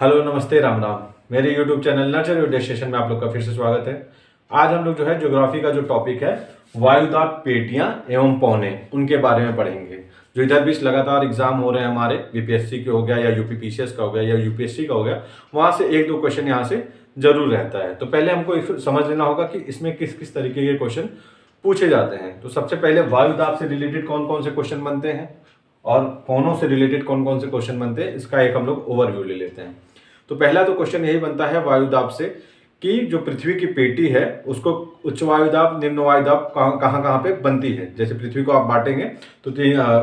Hello, नमस्ते, राम राम। मेरे YouTube channel nurture your destination में आप लोग का फिर से स्वागत है। आज हम लोग जो है ज्योग्राफी का जो टॉपिक है वायुदाब पेटियां एवं पौने उनके बारे में पढ़ेंगे। जो इधर बीच लगातार एग्जाम हो रहे हैं हमारे बीपीएससी के हो गया या यूपीपीसीएस का हो गया या यूपीएससी का हो गया, वहां से एक दो क्वेश्चन यहाँ से जरूर रहता है। तो पहले हमको समझ लेना होगा कि इसमें किस किस तरीके के क्वेश्चन पूछे जाते हैं। तो सबसे पहले वायुदाब से रिलेटेड कौन कौन से क्वेश्चन बनते हैं और पौनों से रिलेटेड कौन कौन से क्वेश्चन बनते हैं, इसका एक हम लोग ओवरव्यू ले लेते हैं। तो पहला तो क्वेश्चन यही बनता है वायुदाब से कि जो पृथ्वी की पेटी है उसको उच्च वायुदाब निम्न वायुदाब कहाँ कहाँ पे बनती है। जैसे पृथ्वी को आप बांटेंगे तो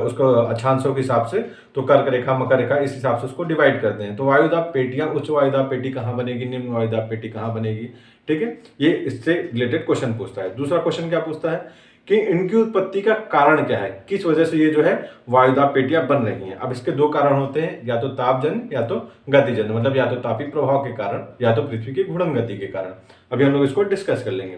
उसको अक्षांशों के हिसाब से, तो कर्क रेखा मकर रेखा इस हिसाब से उसको डिवाइड करते हैं। तो वायुदाब पेटियां, उच्च वायुदाब पेटी कहाँ बनेगी, निम्न वायुदाब पेटी कहाँ बनेगी, ठीक है। ये इससे रिलेटेड क्वेश्चन पूछता है। दूसरा क्वेश्चन क्या पूछता है कि इनकी उत्पत्ति का कारण क्या है, किस वजह से ये जो है वायुदाब पेटियां बन रही हैं। अब इसके दो कारण होते हैं, या तो तापजन या तो गतिजन, मतलब या तो तापीय प्रभाव के कारण या तो पृथ्वी की घूर्णन गति के कारण। अभी हम लोग इसको डिस्कस कर लेंगे।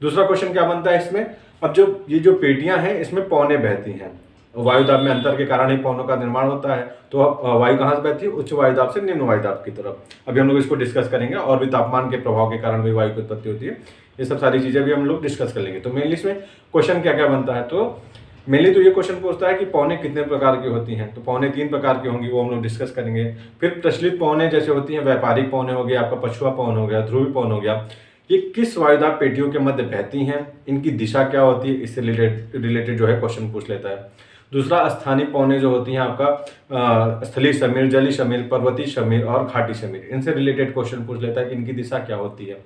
दूसरा क्वेश्चन क्या बनता है इसमें, अब जो ये जो पेटियां हैं इसमें पौने बहती हैं। वायुदाब में अंतर के कारण ही पौनों का निर्माण होता है। तो वायु कहाँ से बहती है, उच्च वायुदाब से निम्न वायुदाब की तरफ। अभी हम लोग इसको डिस्कस करेंगे। और भी तापमान के प्रभाव के कारण भी वायु की उत्पत्ति होती है। ये सब सारी चीजें भी हम लोग डिस्कस कर लेंगे। तो मेनली इसमें क्वेश्चन क्या क्या बनता है, तो मेनली तो ये क्वेश्चन पूछता है कि पौने कितने प्रकार की होती हैं। तो पौने 3 प्रकार की होंगी, वो हम लोग डिस्कस करेंगे। फिर प्रचलित पौने जैसे होती हैं, व्यापारिक पौने हो गया, आपका पछुआ पौन हो गया, ध्रुवी पौन हो गया, ये किस वायुदाब पेटियों के मध्य बहती हैं, इनकी दिशा क्या होती है, इससे रिलेटेड जो है क्वेश्चन पूछ लेता है। दूसरा स्थानीय पौने जो होती हैं आपका स्थलीय समीर, जलीय समीर, पर्वतीय समीर और घाटी समीर, इनसे रिलेटेड क्वेश्चन पूछ लेता है कि इनकी दिशा क्या होती है।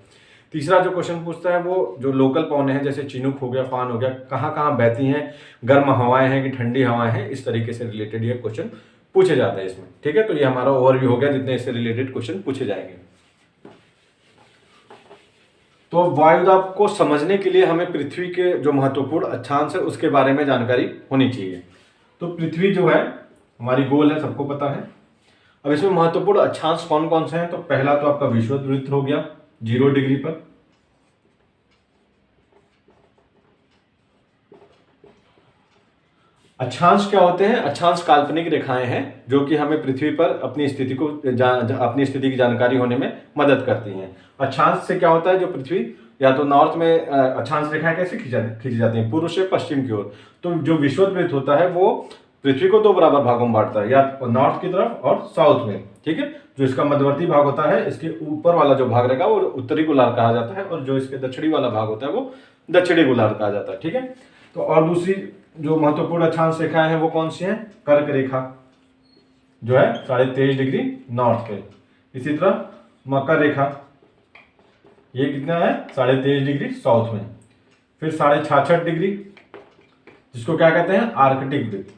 तीसरा जो क्वेश्चन पूछता है वो जो लोकल पौने हैं, जैसे चिनूक हो गया, फान हो गया, कहाँ कहाँ बहती हैं, गर्म हवाएं हैं कि ठंडी हवाएं हैं, इस तरीके से रिलेटेड ये क्वेश्चन पूछे जाते हैं इसमें, ठीक है। तो ये हमारा ओवरव्यू हो गया जितने इससे रिलेटेड क्वेश्चन पूछे जाएंगे। तो वायुदाब को समझने के लिए हमें पृथ्वी के जो महत्वपूर्ण अक्षांश है उसके बारे में जानकारी होनी चाहिए। तो पृथ्वी जो है हमारी गोल है, सबको पता है। अब इसमें महत्वपूर्ण अक्षांश कौन कौन से हैं, तो पहला तो आपका विषुवत वृत्त हो गया 0 डिग्री पर। अक्षांश क्या होते हैं, अक्षांश काल्पनिक रेखाएं हैं जो कि हमें पृथ्वी पर अपनी स्थिति को अपनी स्थिति की जानकारी होने में मदद करती हैं। अक्षांश से क्या होता है, जो पृथ्वी या तो नॉर्थ में अक्षांश रेखाएं कैसे खींची जाती हैं, पूर्व से पश्चिम की ओर। तो जो विषुवत वृत्त होता है वो पृथ्वी को 2 बराबर भागों में बांटता है, या नॉर्थ की तरफ और साउथ में, ठीक है। जो इसका मध्यवर्ती भाग होता है, इसके ऊपर वाला जो भाग रहेगा वो उत्तरी गोलार्ध कहा जाता है, और जो इसके दक्षिणी वाला भाग होता है वो दक्षिणी गोलार्ध कहा जाता है, ठीक है। तो और दूसरी जो महत्वपूर्ण अक्षांश रेखाएं हैं वो कौन सी हैं, कर्क रेखा जो है 23.5 डिग्री नॉर्थ के। इसी तरह मकर रेखा, ये कितना है 23.5 डिग्री साउथ में। फिर 66.5 डिग्री, जिसको क्या कहते हैं, आर्कटिक वृत्त।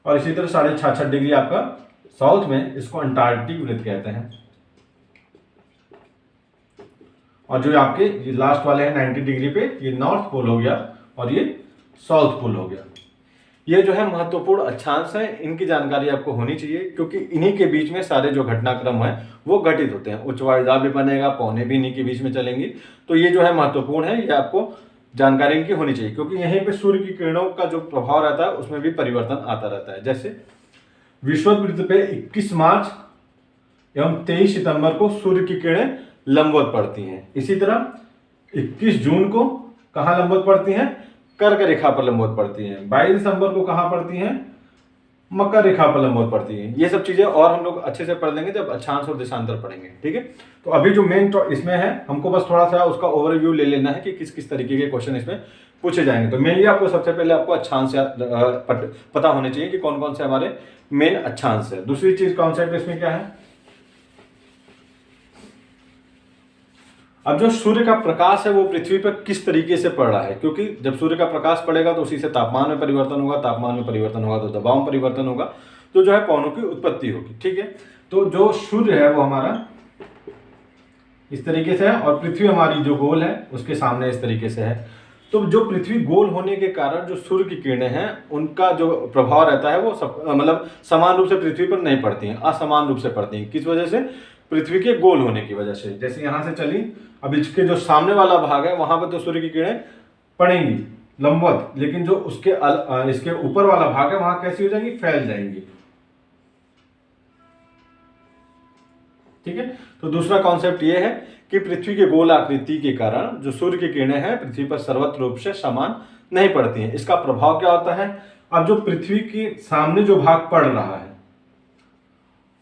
और इसी तरह 66.5 डिग्री आपका साउथ में, इसको अंटार्कटिक वृत्त कहते हैं। और जो आपके ये लास्ट वाले हैं 90 डिग्री पे, ये नॉर्थ पोल हो गया और ये साउथ पोल हो गया। ये जो है महत्वपूर्ण अक्षांश है, इनकी जानकारी आपको होनी चाहिए, क्योंकि इन्हीं के बीच में सारे जो घटनाक्रम है वो घटित होते हैं। उच्च वायुदाब भी बनेगा, पौने भी इन्हीं के बीच में चलेंगी। तो ये जो है महत्वपूर्ण है, ये आपको जानकारी इनकी होनी चाहिए, क्योंकि यहीं पे सूर्य की किरणों का जो प्रभाव रहता है उसमें भी परिवर्तन आता रहता है। जैसे विषुवत वृत्त पे 21 मार्च एवं 23 सितंबर को सूर्य की किरणें लंबवत पड़ती हैं। इसी तरह 21 जून को कहाँ लंबवत पड़ती हैं, कर्क रेखा पर लंबवत पड़ती हैं। 22 दिसंबर को कहाँ पड़ती हैं, मकर रेखा पर लंबवत पड़ती हैं। ये सब चीजें और हम लोग अच्छे से पढ़ लेंगे जब अक्षांश और देशांतर पढ़ेंगे, ठीक है। तो अभी जो मेन इसमें है, हमको बस थोड़ा सा उसका ओवरव्यू ले लेना है कि किस किस तरीके के क्वेश्चन इसमें पूछे जाएंगे। तो मेनली आपको सबसे पहले आपको अक्षांश पता होने चाहिए कि कौन कौन से हमारे मेन अक्षांश है। दूसरी चीज कॉन्सेप्ट इसमें क्या है, अब जो सूर्य का प्रकाश है वो पृथ्वी पर किस तरीके से पड़ रहा है, क्योंकि जब सूर्य का प्रकाश पड़ेगा तो उसी से तापमान में परिवर्तन होगा, तापमान में परिवर्तन होगा तो दबाव में परिवर्तन होगा, तो जो है पौनों की उत्पत्ति होगी, ठीक है। तो जो सूर्य है वो हमारा इस तरीके से है, और पृथ्वी हमारी जो गोल है उसके सामने इस तरीके से है। तो जो पृथ्वी गोल होने के कारण जो सूर्य की किरणें हैं उनका जो प्रभाव रहता है वो मतलब समान रूप से पृथ्वी पर नहीं पड़ती हैं, असमान रूप से पड़ती हैं। किस वजह से, पृथ्वी के गोल होने की वजह से। जैसे यहाँ से चली, अब इसके जो सामने वाला भाग है वहां पर तो सूर्य की किरणें पड़ेंगी लंबवत, लेकिन जो उसके इसके ऊपर वाला भाग है वहां कैसी हो जाएंगी, फैल जाएंगी। ठीक है। तो दूसरा कॉन्सेप्ट ये है कि पृथ्वी के गोल आकृति के कारण जो सूर्य की किरणें हैं पृथ्वी पर सर्वत्र रूप से समान नहीं पड़ती हैं। इसका प्रभाव क्या होता है, अब जो पृथ्वी के सामने जो भाग पड़ रहा है,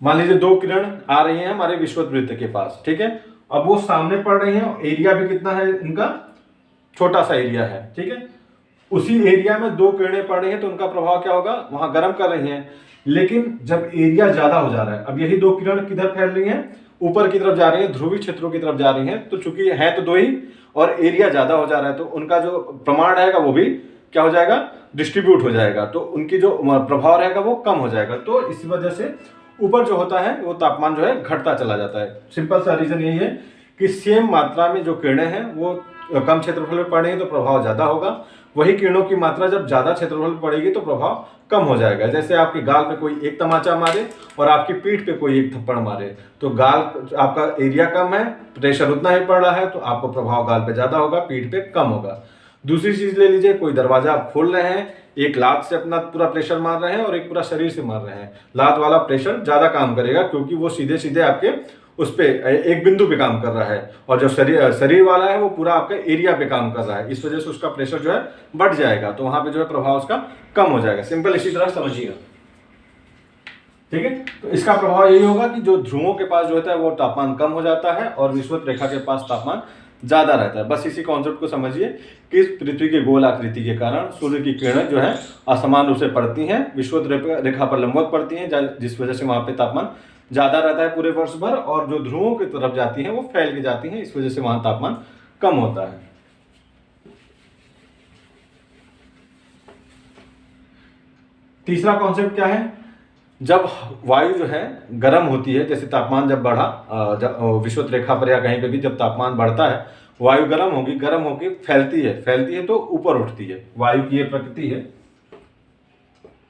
मान लीजिए दो किरण आ रही हैं हमारे विषुवत वृत्त के पास, ठीक है, अब वो सामने पड़ रही हैं, एरिया भी कितना है इनका, छोटा सा एरिया है, ठीक है, उसी एरिया में दो किरणें पड़ रही हैं तो उनका प्रभाव क्या होगा, वहां गर्म कर रही हैं। लेकिन जब एरिया ज्यादा हो जा रहा है, अब यही दो किरण किधर फैल रही हैं, ऊपर की तरफ जा रही हैं, ध्रुवीय क्षेत्रों की तरफ जा रही हैं, तो चूंकि है तो दो ही और एरिया ज्यादा हो जा रहा है तो उनका जो प्रमाण रहेगा वो भी क्या हो जाएगा, डिस्ट्रीब्यूट हो जाएगा, तो उनकी जो प्रभाव रहेगा वो कम हो जाएगा। तो इस वजह से ऊपर जो होता है वो तापमान जो है घटता चला जाता है। सिंपल सा रीजन यही है कि सेम मात्रा में जो किरणें हैं वो कम क्षेत्रफल में पड़ रही है तो प्रभाव ज्यादा होगा, वही किरणों की मात्रा जब ज्यादा क्षेत्रफल में पड़ेगी तो प्रभाव कम हो जाएगा। जैसे आपके गाल पे कोई एक तमाचा मारे और आपकी पीठ पे कोई एक थप्पड़ मारे, तो गाल आपका एरिया कम है, प्रेशर उतना ही पड़ रहा है, तो आपको प्रभाव गाल पे ज्यादा होगा, पीठ पे कम होगा। दूसरी चीज ले लीजिए, कोई दरवाजा आप खोल रहे हैं, एक लात से अपना पूरा प्रेशर मार रहे हैं और एक पूरा शरीर से मार रहे हैं, लात वाला प्रेशर ज्यादा काम करेगा क्योंकि वो सीधे सीधे आपके उस पे एक बिंदु पे काम कर रहा है, और जो शरीर वाला है वो पूरा आपके एरिया पे काम कर रहा है, इस वजह से उसका प्रेशर जो है बढ़ जाएगा, तो वहां पे जो है प्रभाव उसका कम हो जाएगा। सिंपल इसी तरह समझिएगा, ठीक है। तो इसका प्रभाव यही होगा कि जो ध्रुवों के पास जो होता है वो तापमान कम हो जाता है और विषुवत रेखा के पास तापमान ज्यादा रहता है। बस इसी कॉन्सेप्ट को समझिए कि पृथ्वी के गोल आकृति के कारण सूर्य की किरणें जो है असमान रूप से पड़ती हैं, विषुवत रेखा पर लंबवत पड़ती हैं, जिस वजह से वहां पे तापमान ज्यादा रहता है पूरे वर्ष भर, और जो ध्रुवों की तरफ जाती हैं वो फैल के जाती हैं, इस वजह से वहां तापमान कम होता है। तीसरा कॉन्सेप्ट क्या है, जब वायु जो है गर्म होती है, जैसे तापमान जब बढ़ा विषुवत रेखा पर या कहीं पे भी जब तापमान बढ़ता है, वायु गर्म होगी, गर्म होकर फैलती है तो ऊपर उठती है। वायु की ये प्रकृति है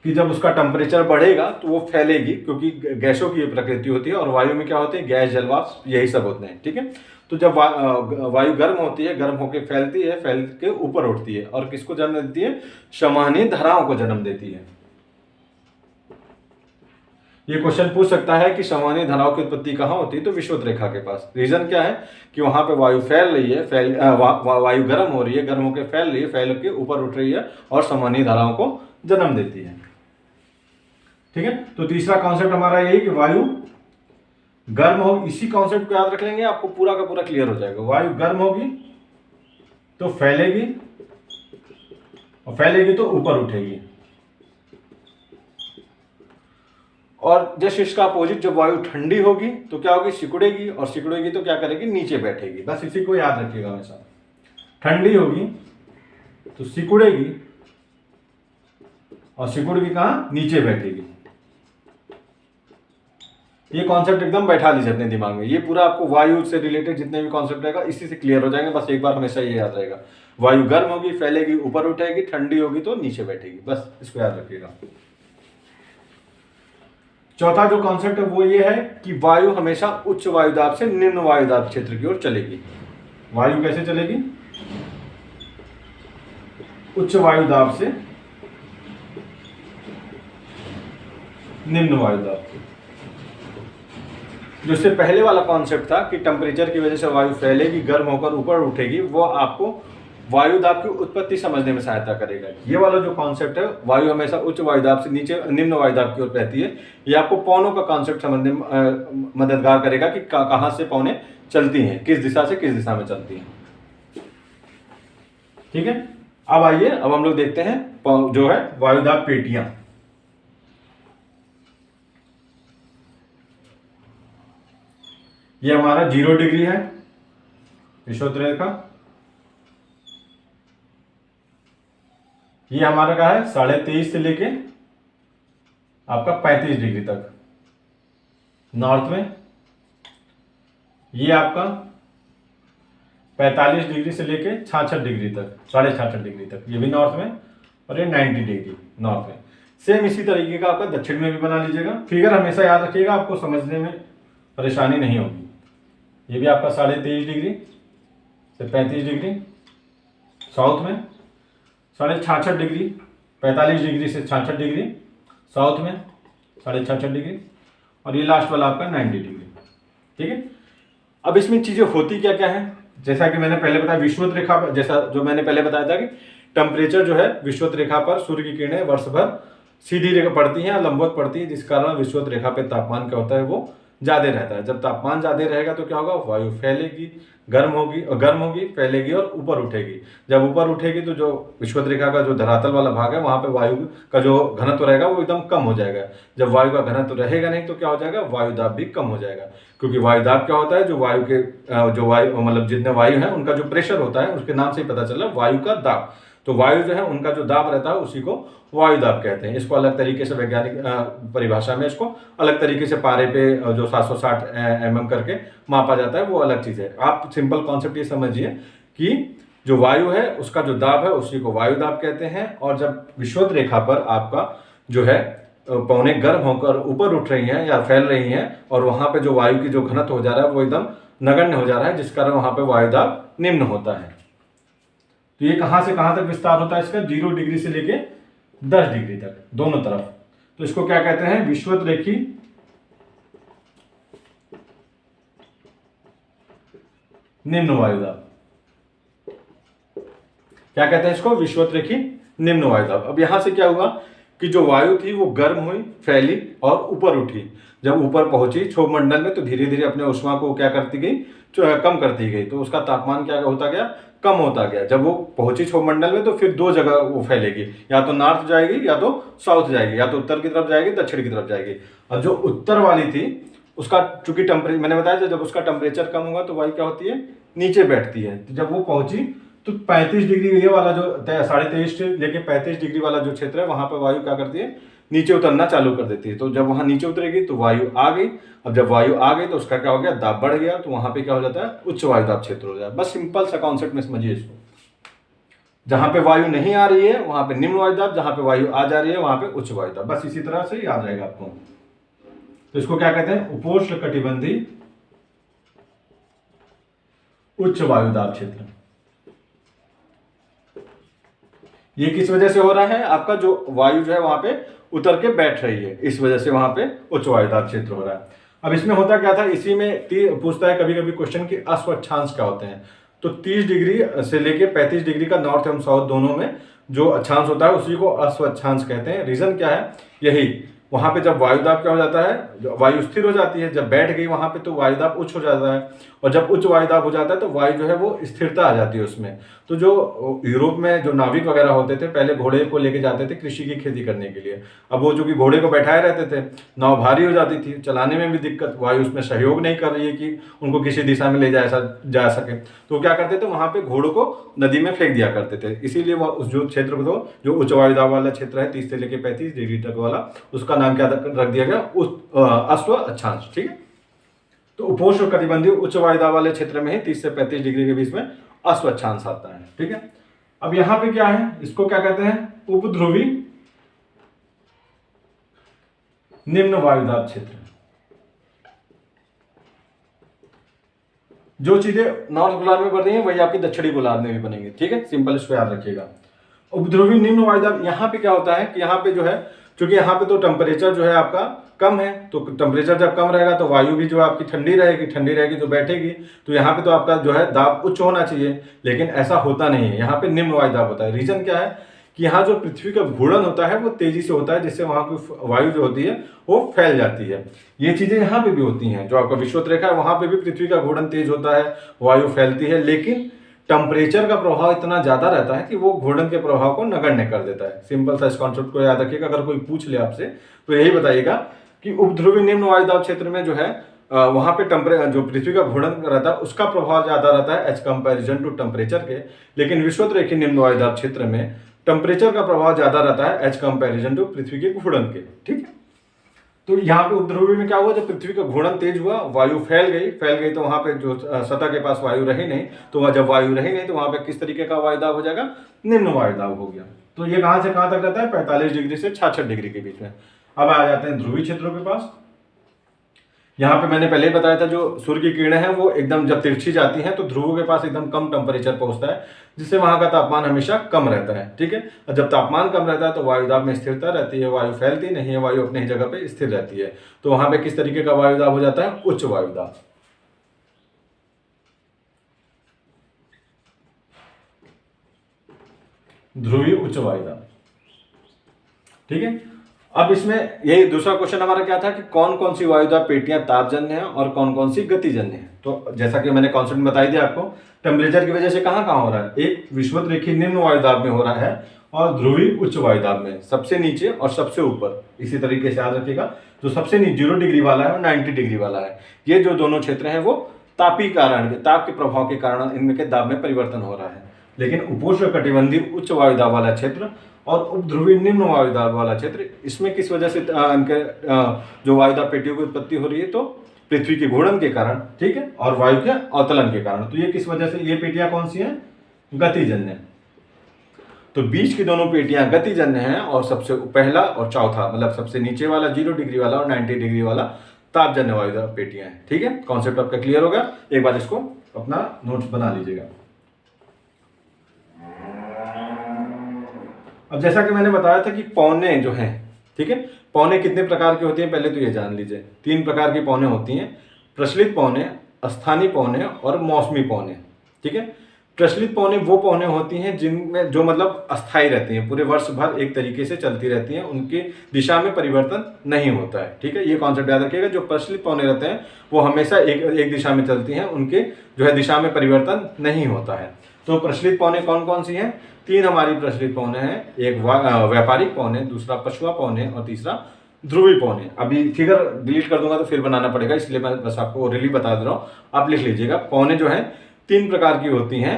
कि जब उसका टेम्परेचर बढ़ेगा तो वो फैलेगी, क्योंकि गैसों की ये प्रकृति होती है, और वायु में क्या होते हैं, गैस जलवाष्प यही सब होते हैं, ठीक है। तो जब वायु गर्म होती है, गर्म होकर फैलती है, फैल के ऊपर उठती है, और किसको जन्म देती है, समवहनीय धाराओं को जन्म देती है। ये क्वेश्चन पूछ सकता है कि समवहनीय धाराओं की उत्पत्ति कहाँ होती है, तो विषुवत रेखा के पास। रीजन क्या है कि वहां पे वायु फैल रही है, वायु गर्म हो रही है, गर्म होकर फैल रही है, फैल के ऊपर उठ रही है और समवहनीय धाराओं को जन्म देती है, ठीक है। तो तीसरा कॉन्सेप्ट हमारा यही कि वायु गर्म हो, इसी कॉन्सेप्ट को याद रख लेंगे, आपको पूरा का पूरा क्लियर हो जाएगा। वायु गर्म होगी तो फैलेगी, और फैलेगी तो ऊपर उठेगी, और जैसे इसका अपोजिट, जब वायु ठंडी होगी तो क्या होगी, सिकुड़ेगी, और सिकुड़ेगी तो क्या करेगी, नीचे बैठेगी। बस इसी को याद रखिएगा हमेशा, ठंडी होगी तो सिकुड़ेगी, और सिकुड़ के कहां, नीचे बैठेगी। ये कॉन्सेप्ट एकदम बैठा लीजिए अपने दिमाग में, ये पूरा आपको वायु से रिलेटेड जितने भी कॉन्सेप्ट रहेगा इसी से क्लियर हो जाएंगे। बस एक बार हमेशा ये याद रहेगा, वायु गर्म होगी, फैलेगी, ऊपर उठेगी, ठंडी होगी तो नीचे बैठेगी, बस इसको याद रखिएगा। चौथा जो कॉन्सेप्ट है वो ये है कि वायु हमेशा उच्च वायुदाब से निम्न वायुदाब क्षेत्र की ओर चलेगी। वायु कैसे चलेगी, उच्च वायुदाब से निम्न वायुदाब। जो इससे पहले वाला कॉन्सेप्ट था कि टेम्परेचर की वजह से वायु फैलेगी, गर्म होकर ऊपर उठेगी, वो आपको वायुदाब की उत्पत्ति समझने में सहायता करेगा। ये वाला जो कॉन्सेप्ट है, वायु हमेशा उच्च वायुदाब से नीचे निम्न वायुदाब की ओर बहती है, ये आपको पवनों का कॉन्सेप्ट समझने में मददगार करेगा कि कहां से पवनें चलती हैं, किस दिशा से किस दिशा में चलती हैं, ठीक है। अब आइए, अब हम लोग देखते हैं जो है वायुदाब पेटियां। ये हमारा 0 डिग्री है विषुवत रेखा, ये हमारा क्या है 23.5 से लेके आपका 35 डिग्री तक नॉर्थ में, ये आपका 45 डिग्री से लेके 66 डिग्री तक, 66.5 डिग्री तक, ये भी नॉर्थ में, और ये 90 डिग्री नॉर्थ में। सेम इसी तरीके का आपका दक्षिण में भी बना लीजिएगा। फिगर हमेशा याद रखिएगा, आपको समझने में परेशानी नहीं होगी। ये भी आपका 23.5 डिग्री से 35 डिग्री साउथ में, 66.5 डिग्री, 45 डिग्री से 66 डिग्री साउथ में, 66.5 डिग्री, और ये लास्ट वाला आपका 90 डिग्री, ठीक है। अब इसमें चीजें होती क्या क्या है, जैसा कि मैंने पहले बताया विषुवत रेखा पर, जैसा जो मैंने पहले बताया था कि टेम्परेचर जो है विषुवत रेखा पर सूर्य की किरणें वर्ष भर सीधी रेखा पड़ती हैं, लंबवत पड़ती है, जिस कारण विषुवत रेखा पे तापमान क्या होता है वो ज्यादा रहता है। जब तापमान ज्यादा रहेगा तो क्या होगा, वायु फैलेगी, गर्म होगी, फैलेगी और ऊपर उठेगी। जब ऊपर उठेगी तो जो विषुवत रेखा का जो धरातल वाला भाग है वहां पे वायु का जो घनत्व रहेगा वो एकदम कम हो जाएगा। जब वायु का घनत्व रहेगा नहीं तो क्या हो जाएगा, वायु दाब भी कम हो जाएगा। क्योंकि वायु दाब क्या होता है, जो वायु के जो वायु मतलब जितने वायु है उनका जो प्रेशर होता है, उसके नाम से ही पता चल रहा है वायु का दाब। तो वायु जो है उनका जो दाब रहता है उसी को वायु दाब कहते हैं। इसको अलग तरीके से वैज्ञानिक परिभाषा में इसको अलग तरीके से पारे पे जो 760 mm करके मापा जाता है वो अलग चीज है। आप सिंपल कॉन्सेप्ट ये समझिए कि जो वायु है उसका जो दाब है उसी को वायु दाब कहते हैं। और जब विषुवत रेखा पर आपका जो है पौने गर्म होकर ऊपर उठ रही हैं या फैल रही हैं और वहां पे जो वायु की जो घनत्व हो जा रहा है वो एकदम नगण्य हो जा रहा है, जिस कारण वहां पे वायु दाब निम्न होता है। तो ये कहां से कहां तक विस्तार होता है इसका, 0 डिग्री से लेके 10 डिग्री तक दोनों तरफ। तो इसको क्या कहते हैं, विषुवत रेखी निम्न वायुदाब। क्या कहते हैं इसको, विषुवत रेखी निम्न वायुदाब। अब यहां से क्या हुआ कि जो वायु थी वो गर्म हुई, फैली और ऊपर उठी। जब ऊपर पहुंची क्षोभ मंडल में तो धीरे धीरे अपने ऊष्मा को क्या करती गई, कम करती गई। तो उसका तापमान क्या होता गया, कम होता गया। जब वो पहुंची क्षोभ मंडल में तो फिर दो जगह वो फैलेगी, या तो नॉर्थ जाएगी या तो साउथ जाएगी, या तो उत्तर की तरफ जाएगी दक्षिण की तरफ जाएगी। और जो उत्तर वाली थी उसका चूंकि टेम्परेचर मैंने बताया जब उसका टेम्परेचर कम होगा तो वायु क्या होती है, नीचे बैठती है। तो जब वो पहुंची तो 35 डिग्री ये वाला जो 23.5 से लेके 35 डिग्री वाला जो क्षेत्र है वहां पर वायु क्या करती है, नीचे उतरना चालू कर देती है। तो जब वहां नीचे उतरेगी तो वायु आ गई। अब जब वायु आ गई तो उसका क्या हो गया, दाब बढ़ गया। तो वहां पे क्या हो जाता है, उच्च वायुदाब क्षेत्र हो जाता है। बस सिंपल सा कॉन्सेप्ट में समझिए इसको। जहां पे वायु नहीं आ रही है वहां पे निम्न वायुदाब, जहां पे वायु आ जा रही है वहां पे उच्च वायुदाब। बस इसी तरह से याद रहेगा आपको। तो इसको क्या कहते हैं, उपोष्ण कटिबंधीय उच्च वायुदाब क्षेत्र। ये किस वजह से हो रहा है, आपका जो वायु जो है वहां पे उतर के बैठ रही है, इस वजह से वहां पे उच्च वायुदाब क्षेत्र हो रहा है। अब इसमें होता क्या था, इसी में पूछता है कभी कभी क्वेश्चन कि अस्वच्छांश क्या होते हैं। तो 30 डिग्री से लेके 35 डिग्री का नॉर्थ एवं साउथ दोनों में जो अक्षांश होता है उसी को अस्वच्छांश कहते हैं। रीजन क्या है, यही वहां पे जब वायुदाब क्या हो जाता है, वायु स्थिर हो जाती है, जब बैठ गई वहां पे तो वायुदाब उच्च हो जाता है। और जब उच्च वायुदाब हो जाता है तो वायु जो है वो स्थिरता आ जाती है उसमें। तो जो यूरोप में जो नाविक वगैरह होते थे पहले घोड़े को लेके जाते थे कृषि की खेती करने के लिए। अब वो जो कि घोड़े को बैठाए रहते थे, नाव भारी हो जाती थी, चलाने में भी दिक्कत, वायु उसमें सहयोग नहीं कर रही है कि उनको किसी दिशा में ले जा सके। तो क्या करते थे, वहां पे घोड़ों को नदी में फेंक दिया करते थे। इसीलिए वो उस जो क्षेत्र को जो उच्च वायुदाब वाला क्षेत्र है 30 से लेकर 35 डिग्री तक वाला, उसका नाम क्या रख दिया गया, अश्व अक्षांश। ठीक है। तो उपोष्ण कटिबंधीय उच्च वायुदाब वाले क्षेत्र में ही 30 से 35 डिग्री के बीच में अश्व अक्षांश आता है। ठीक है। अब यहां पे क्या है, इसको क्या कहते हैं, उपध्रुवी निम्न वायुदाब क्षेत्र। जो चीजें नॉर्थ गोलार्ध में बन रही हैं वही आपकी दक्षिणी गोलार्ध में भी बनेंगी। ठीक है, सिंपल इसको याद रखिएगा। उपध्रुवी निम्न वायुदाब, यहाँ पे क्या होता है कि यहाँ पे जो है, क्योंकि यहाँ पे तो टेम्परेचर जो है आपका कम है, तो टेम्परेचर जब कम रहेगा तो वायु भी जो है आपकी ठंडी रहेगी तो बैठेगी। तो यहाँ पे तो आपका जो है दाब उच्च होना चाहिए, लेकिन ऐसा होता नहीं है, यहाँ पे निम्न वायुदाब होता है। रीजन क्या है कि यहाँ जो पृथ्वी का घूर्णन होता है वो तेजी से होता है, जिससे वहां की वायु जो होती है वो फैल जाती है। ये चीजें यहाँ पे भी होती हैं, जो आपका विषुवत रेखा है वहां पे भी पृथ्वी का घूर्णन तेज होता है, वायु फैलती है, लेकिन टेम्परेचर का प्रभाव इतना ज्यादा रहता है कि वो घूर्णन के प्रभाव को नगण्य कर देता है। सिंपल सा इस कॉन्सेप्ट को याद रखिएगा। अगर कोई पूछ ले आपसे तो यही बताइएगा कि उपध्रुवी निम्न वायुदाब क्षेत्र में जो है वहां पे जो पृथ्वी का घूर्णन रहता है उसका प्रभाव ज्यादा रहता है एज कंपैरिजन टू टेम्परेचर के। लेकिन विषुवत रेखी निम्न वायुदाब क्षेत्र में टेम्परेचर का प्रभाव ज्यादा रहता है एज कंपैरिजन टू पृथ्वी के घूर्णन के। ठीक है। तो यहाँ पे उपध्रुवी में क्या हुआ, जब पृथ्वी का घूर्णन तेज हुआ, वायु फैल गई तो वहां पे जो सतह के पास वायु रही नहीं, तो वह जब वायु रही नहीं तो वहां पे किस तरीके का वायुदाब हो जाएगा, निम्न वायुदाब हो गया। तो ये कहां से कहां तक रहता है, 45 डिग्री से 66 डिग्री के बीच में। अब आ जाते हैं ध्रुवीय क्षेत्रों के पास। यहाँ पे मैंने पहले ही बताया था, जो सूर्य की किरणें हैं वो एकदम जब तिरछी जाती हैं तो ध्रुवों के पास एकदम कम टेम्परेचर पहुंचता है, जिससे वहां का तापमान हमेशा कम रहता है। ठीक है। और जब तापमान कम रहता है तो वायुदाब में स्थिरता रहती है, वायु फैलती नहीं है, वायु अपने ही जगह पे स्थिर रहती है। तो वहां पे किस तरीके का वायुदाब हो जाता है, उच्च वायुदाब। ध्रुवीय उच्च वायुदाब। ठीक है, अब इसमें यही दूसरा क्वेश्चन हमारा क्या था कि कौन कौन सी वायुदाब पेटियां तापजन्य है और कौन कौन सी गतिजन्य है। तो जैसा कि मैंने कॉन्सेप्ट बताई दिया आपको, टेम्परेचर की वजह से कहाँ कहाँ हो रहा है, एक विषुवत रेखीय निम्न वायुदाब में हो रहा है और ध्रुवीय उच्च वायुदाब में, सबसे नीचे और सबसे ऊपर। इसी तरीके से याद रखिएगा, जो सबसे नीचे 0 डिग्री वाला है और 90 डिग्री वाला है, ये जो दोनों क्षेत्र हैं वो तापी कारण के, ताप के प्रभाव के कारण इनमें के दाब में परिवर्तन हो रहा है। लेकिन उपोष्ण कटिबंधीय उच्च वायुदाब वाला क्षेत्र और उपध्रुवीय निम्न वायुदाब वाला क्षेत्र, इसमें किस वजह से इनके जो वायुदाब पेटियों की उत्पत्ति हो रही है, तो पृथ्वी के घूर्णन के कारण, ठीक है, और वायु के अवतलन के कारण। तो ये किस वजह से, ये पेटियां कौन सी हैं, गतिजन्य। तो बीच की दोनों पेटियां गतिजन्य हैं और सबसे पहला और चौथा, मतलब सबसे नीचे वाला 0 डिग्री वाला और 90 डिग्री वाला तापजन्य वायुदाब पेटियां हैं। ठीक है, कॉन्सेप्ट आपका क्लियर होगा। एक बार इसको अपना नोट्स बना लीजिएगा। अब जैसा कि मैंने बताया था कि पौने जो हैं, ठीक है, पौने कितने प्रकार के होती हैं, पहले तो ये जान लीजिए। 3 प्रकार की पौने होती हैं, प्रचलित पौने, स्थानीय पौने और मौसमी पौने। ठीक है, प्रचलित पौने वो पौने होती हैं जिनमें जो मतलब अस्थायी रहती हैं, पूरे वर्ष भर एक तरीके से चलती रहती हैं, उनकी दिशा में परिवर्तन नहीं होता है। ठीक है, ये कॉन्सेप्ट याद रखिएगा। जो प्रचलित पौने रहते हैं वो हमेशा एक दिशा में चलती हैं, उनके जो है दिशा में परिवर्तन नहीं होता है। तो प्रचलित पौने कौन कौन सी हैं, 3 हमारी प्रचलित पौने हैं, एक व्यापारिक पौने, दूसरा पछुआ पौने और तीसरा ध्रुवीय पौने। अभी फिगर डिलीट कर दूंगा तो फिर बनाना पड़ेगा, इसलिए मैं बस आपको ओरली बता दे रहा हूँ, आप लिख लीजिएगा। पौने जो है 3 प्रकार की होती हैं,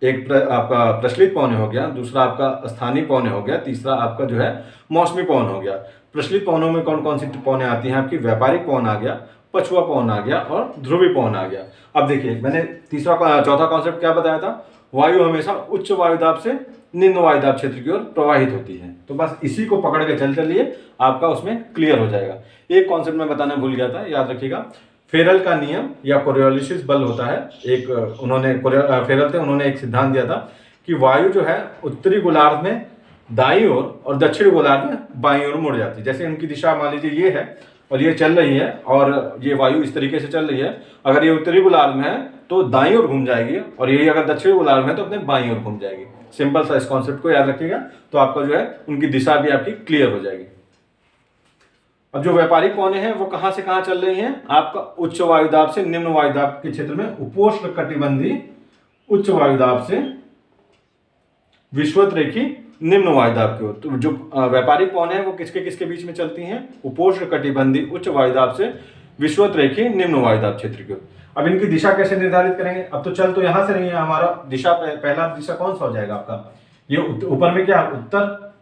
एक आपका प्रचलित पौने हो गया, दूसरा आपका स्थानीय पौने हो गया, तीसरा आपका जो है मौसमी पौन हो गया। प्रचलित पौनों में कौन कौन सी पौने आती हैं आपकी, व्यापारिक पौन आ गया, पछुआ पौन आ गया और ध्रुवीय पौन आ गया। अब देखिए, मैंने चौथा कॉन्सेप्ट क्या बताया था, वायु हमेशा उच्च वायुदाब से निम्न वायुदाब क्षेत्र की ओर प्रवाहित होती है। तो बस इसी को पकड़ के चलिए, आपका उसमें क्लियर हो जाएगा। एक कॉन्सेप्ट मैं बताना भूल गया था, याद रखिएगा। फेरल का नियम या कोरियोलिसिस बल होता है, एक उन्होंने फेरल थे, उन्होंने एक सिद्धांत दिया था कि वायु जो है उत्तरी गोलार्ध में दाईं ओर और दक्षिणी गोलार्ध में बाईं ओर मुड़ जाती है। जैसे उनकी दिशा मान लीजिए ये है और ये चल रही है और ये वायु इस तरीके से चल रही है, अगर ये उत्तरी गोलार्ध में है तो दाईं ओर घूम जाएगी और यही अगर दक्षिणी गोलार्ध में है तो अपने बाईं ओर घूम जाएगी। सिंपल सा इस कॉन्सेप्ट को याद रखिएगा, तो आपका जो है उनकी दिशा भी आपकी क्लियर हो जाएगी। अब जो व्यापारिक पौने हैं वो कहां से कहां चल रही हैं, आपका उच्च वायुदाब से निम्न वायुदाब के क्षेत्र में उपोष्ण कटिबंधीय उच्च वायुदाब से विषुवत रेखीय निम्न वायुदाब की ओर। तो जो व्यापारिक पौने हैं वो किसके किसके बीच में चलती हैं, उपोष्ण कटिबंधीय उच्च वायुदाब से विषुवत रेखीय निम्न वायुदाब क्षेत्र की ओर। अब इनकी दिशा कैसे निर्धारित करेंगे, अब तो चल तो यहां से नहीं है, हमारा दिशा पहला दिशा कौन सा हो जाएगा आपका, ये ऊपर में क्या, उत्तर।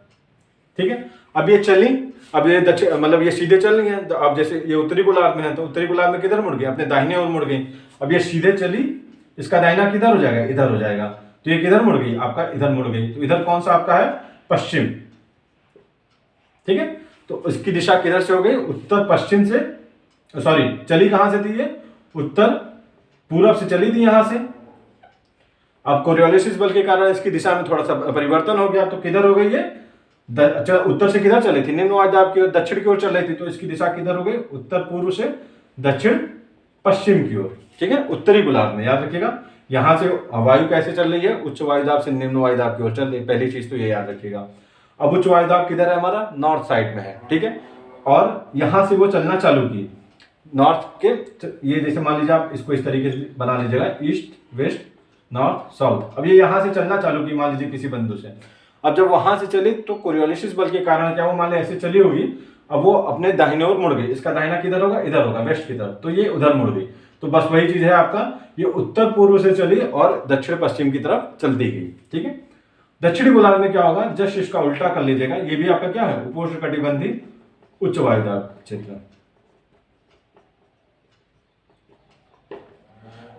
ठीक है, अब ये चली, अब ये दक्षिण, मतलब ये सीधे चल रही है। अब जैसे ये उत्तरी गोलार्ध में है तो उत्तरी गोलार्ध में किधर मुड़ गई, अपने दाहिने ओर मुड़ गई। अब ये सीधे चली, इसका दाहिना किधर हो जाएगा, इधर हो जाएगा। तो ये किधर मुड़ गई, आपका इधर मुड़ गई। तो इधर कौन सा आपका है, पश्चिम। ठीक है, तो इसकी दिशा किधर से हो गई, उत्तर पश्चिम से, सॉरी चली कहां से थी, ये उत्तर पूरब से चली थी यहां से। अब कोरियोलिसिस बल के कारण इसकी दिशा में थोड़ा सा परिवर्तन हो गया, तो किधर हो गई ये, उत्तर से किधर चली थी, निम्न वायुदाब की ओर, दक्षिण की ओर चल रही थी, तो इसकी दिशा किधर हो गई, उत्तर पूर्व से दक्षिण पश्चिम की ओर। ठीक है, उत्तरी गोलार्ध में, याद रखिएगा। यहां से वायु कैसे चल रही है, उच्च वायुदाब से निम्न वायुदाब की ओर चल रही है, पहली चीज तो ये याद रखिएगा। अब उच्च वायुदाब किधर है, हमारा नॉर्थ साइड में है। ठीक है, और यहां से वो चलना चालू की नॉर्थ के, ये जैसे मान लीजिए आप इसको इस तरीके से बना लीजिएगा, ईस्ट वेस्ट नॉर्थ साउथ। अब ये यहां से चलना चालू की मान लीजिए किसी बिंदु से। अब जब वहां से चली तो कोरियोलिसिस बल के कारण क्या, वो मान लीजिए ऐसे चली होगी, अब वो अपने दाहिने ओर मुड़ गई। इसका दाहिना किधर होगा, इधर होगा, वेस्ट की तरफ, तो ये उधर मुड़ गई। तो बस वही चीज है आपका, ये उत्तर पूर्व से चली और दक्षिण पश्चिम की तरफ चलती गई। ठीक है, दक्षिणी गोलार्ध में क्या होगा, जस्ट इसका उल्टा कर लीजिएगा, ये भी आपका क्या है, उपोष्ण कटिबंधीय उच्च वायुदाब क्षेत्र।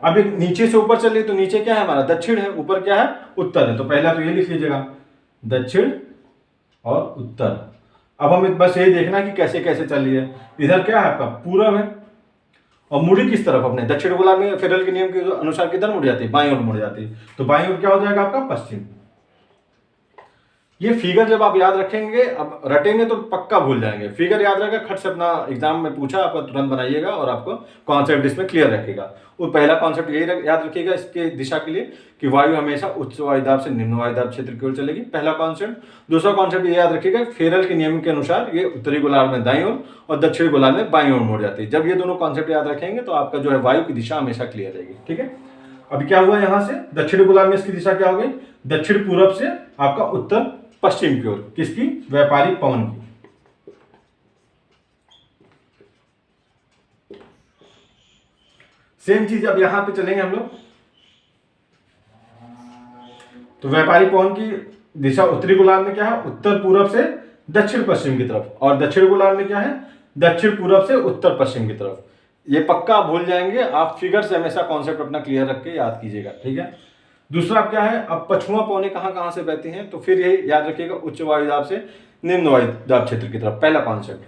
अब एक नीचे से ऊपर चल रही, तो नीचे क्या है हमारा, दक्षिण है, ऊपर क्या है, उत्तर है। तो पहला तो ये लिख लीजिएगा, दक्षिण और उत्तर। अब हमें बस यही देखना कि कैसे कैसे चल रही है। इधर क्या है आपका, पूरब है, और मुड़ी किस तरफ, अपने दक्षिण गोलार्ध में फेरल के नियम के अनुसार किधर मुड़ जाती है, बाईं ओर मुड़ जाती है। तो बाईं ओर क्या हो जाएगा आपका, पश्चिम। ये फिगर जब आप याद रखेंगे, अब रटेंगे तो पक्का भूल जाएंगे। फिगर याद रहेगा, खट से अपना एग्जाम में पूछा आपको तुरंत बनाइएगा और आपको कॉन्सेप्ट इसमें क्लियर रखेगा। वो पहला कॉन्सेप्ट यही याद रखिएगा इसके दिशा के लिए कि वायु हमेशा उच्च वायुदाब से निम्न वायुदाब क्षेत्र की ओर चलेगी, पहला कॉन्सेप्ट। दूसरा कॉन्सेप्ट ये याद रखिएगा, फेरल के नियम के अनुसार ये उत्तरी गोलार्ध में दाईं ओर और दक्षिणी गोलार्ध में बाईं ओर मुड़ जाती है। जब ये दोनों कॉन्सेप्ट याद रखेंगे तो आपका जो है वायु की दिशा हमेशा क्लियर रहेगी। ठीक है, अभी क्या हुआ, यहां से दक्षिणी गोलार्ध में इसकी दिशा क्या हो गई, दक्षिण पूर्व से आपका उत्तर पश्चिम की ओर, किसकी, व्यापारिक पवन की। सेम चीज अब यहां पे चलेंगे हम लोग, तो व्यापारिक पवन की दिशा उत्तरी गोलार्ध में क्या है, उत्तर पूर्व से दक्षिण पश्चिम की तरफ, और दक्षिण गोलार्ध में क्या है, दक्षिण पूर्व से उत्तर पश्चिम की तरफ। ये पक्का आप भूल जाएंगे, आप फिगर से हमेशा कॉन्सेप्ट अपना क्लियर रख के याद कीजिएगा। ठीक है, दूसरा क्या है, अब पछुआ पौने कहां कहां से बहती हैं, तो फिर यही याद रखिएगा, उच्च वायुदाब से निम्न वायुदाब क्षेत्र की तरफ, पहला कॉन्सेप्ट।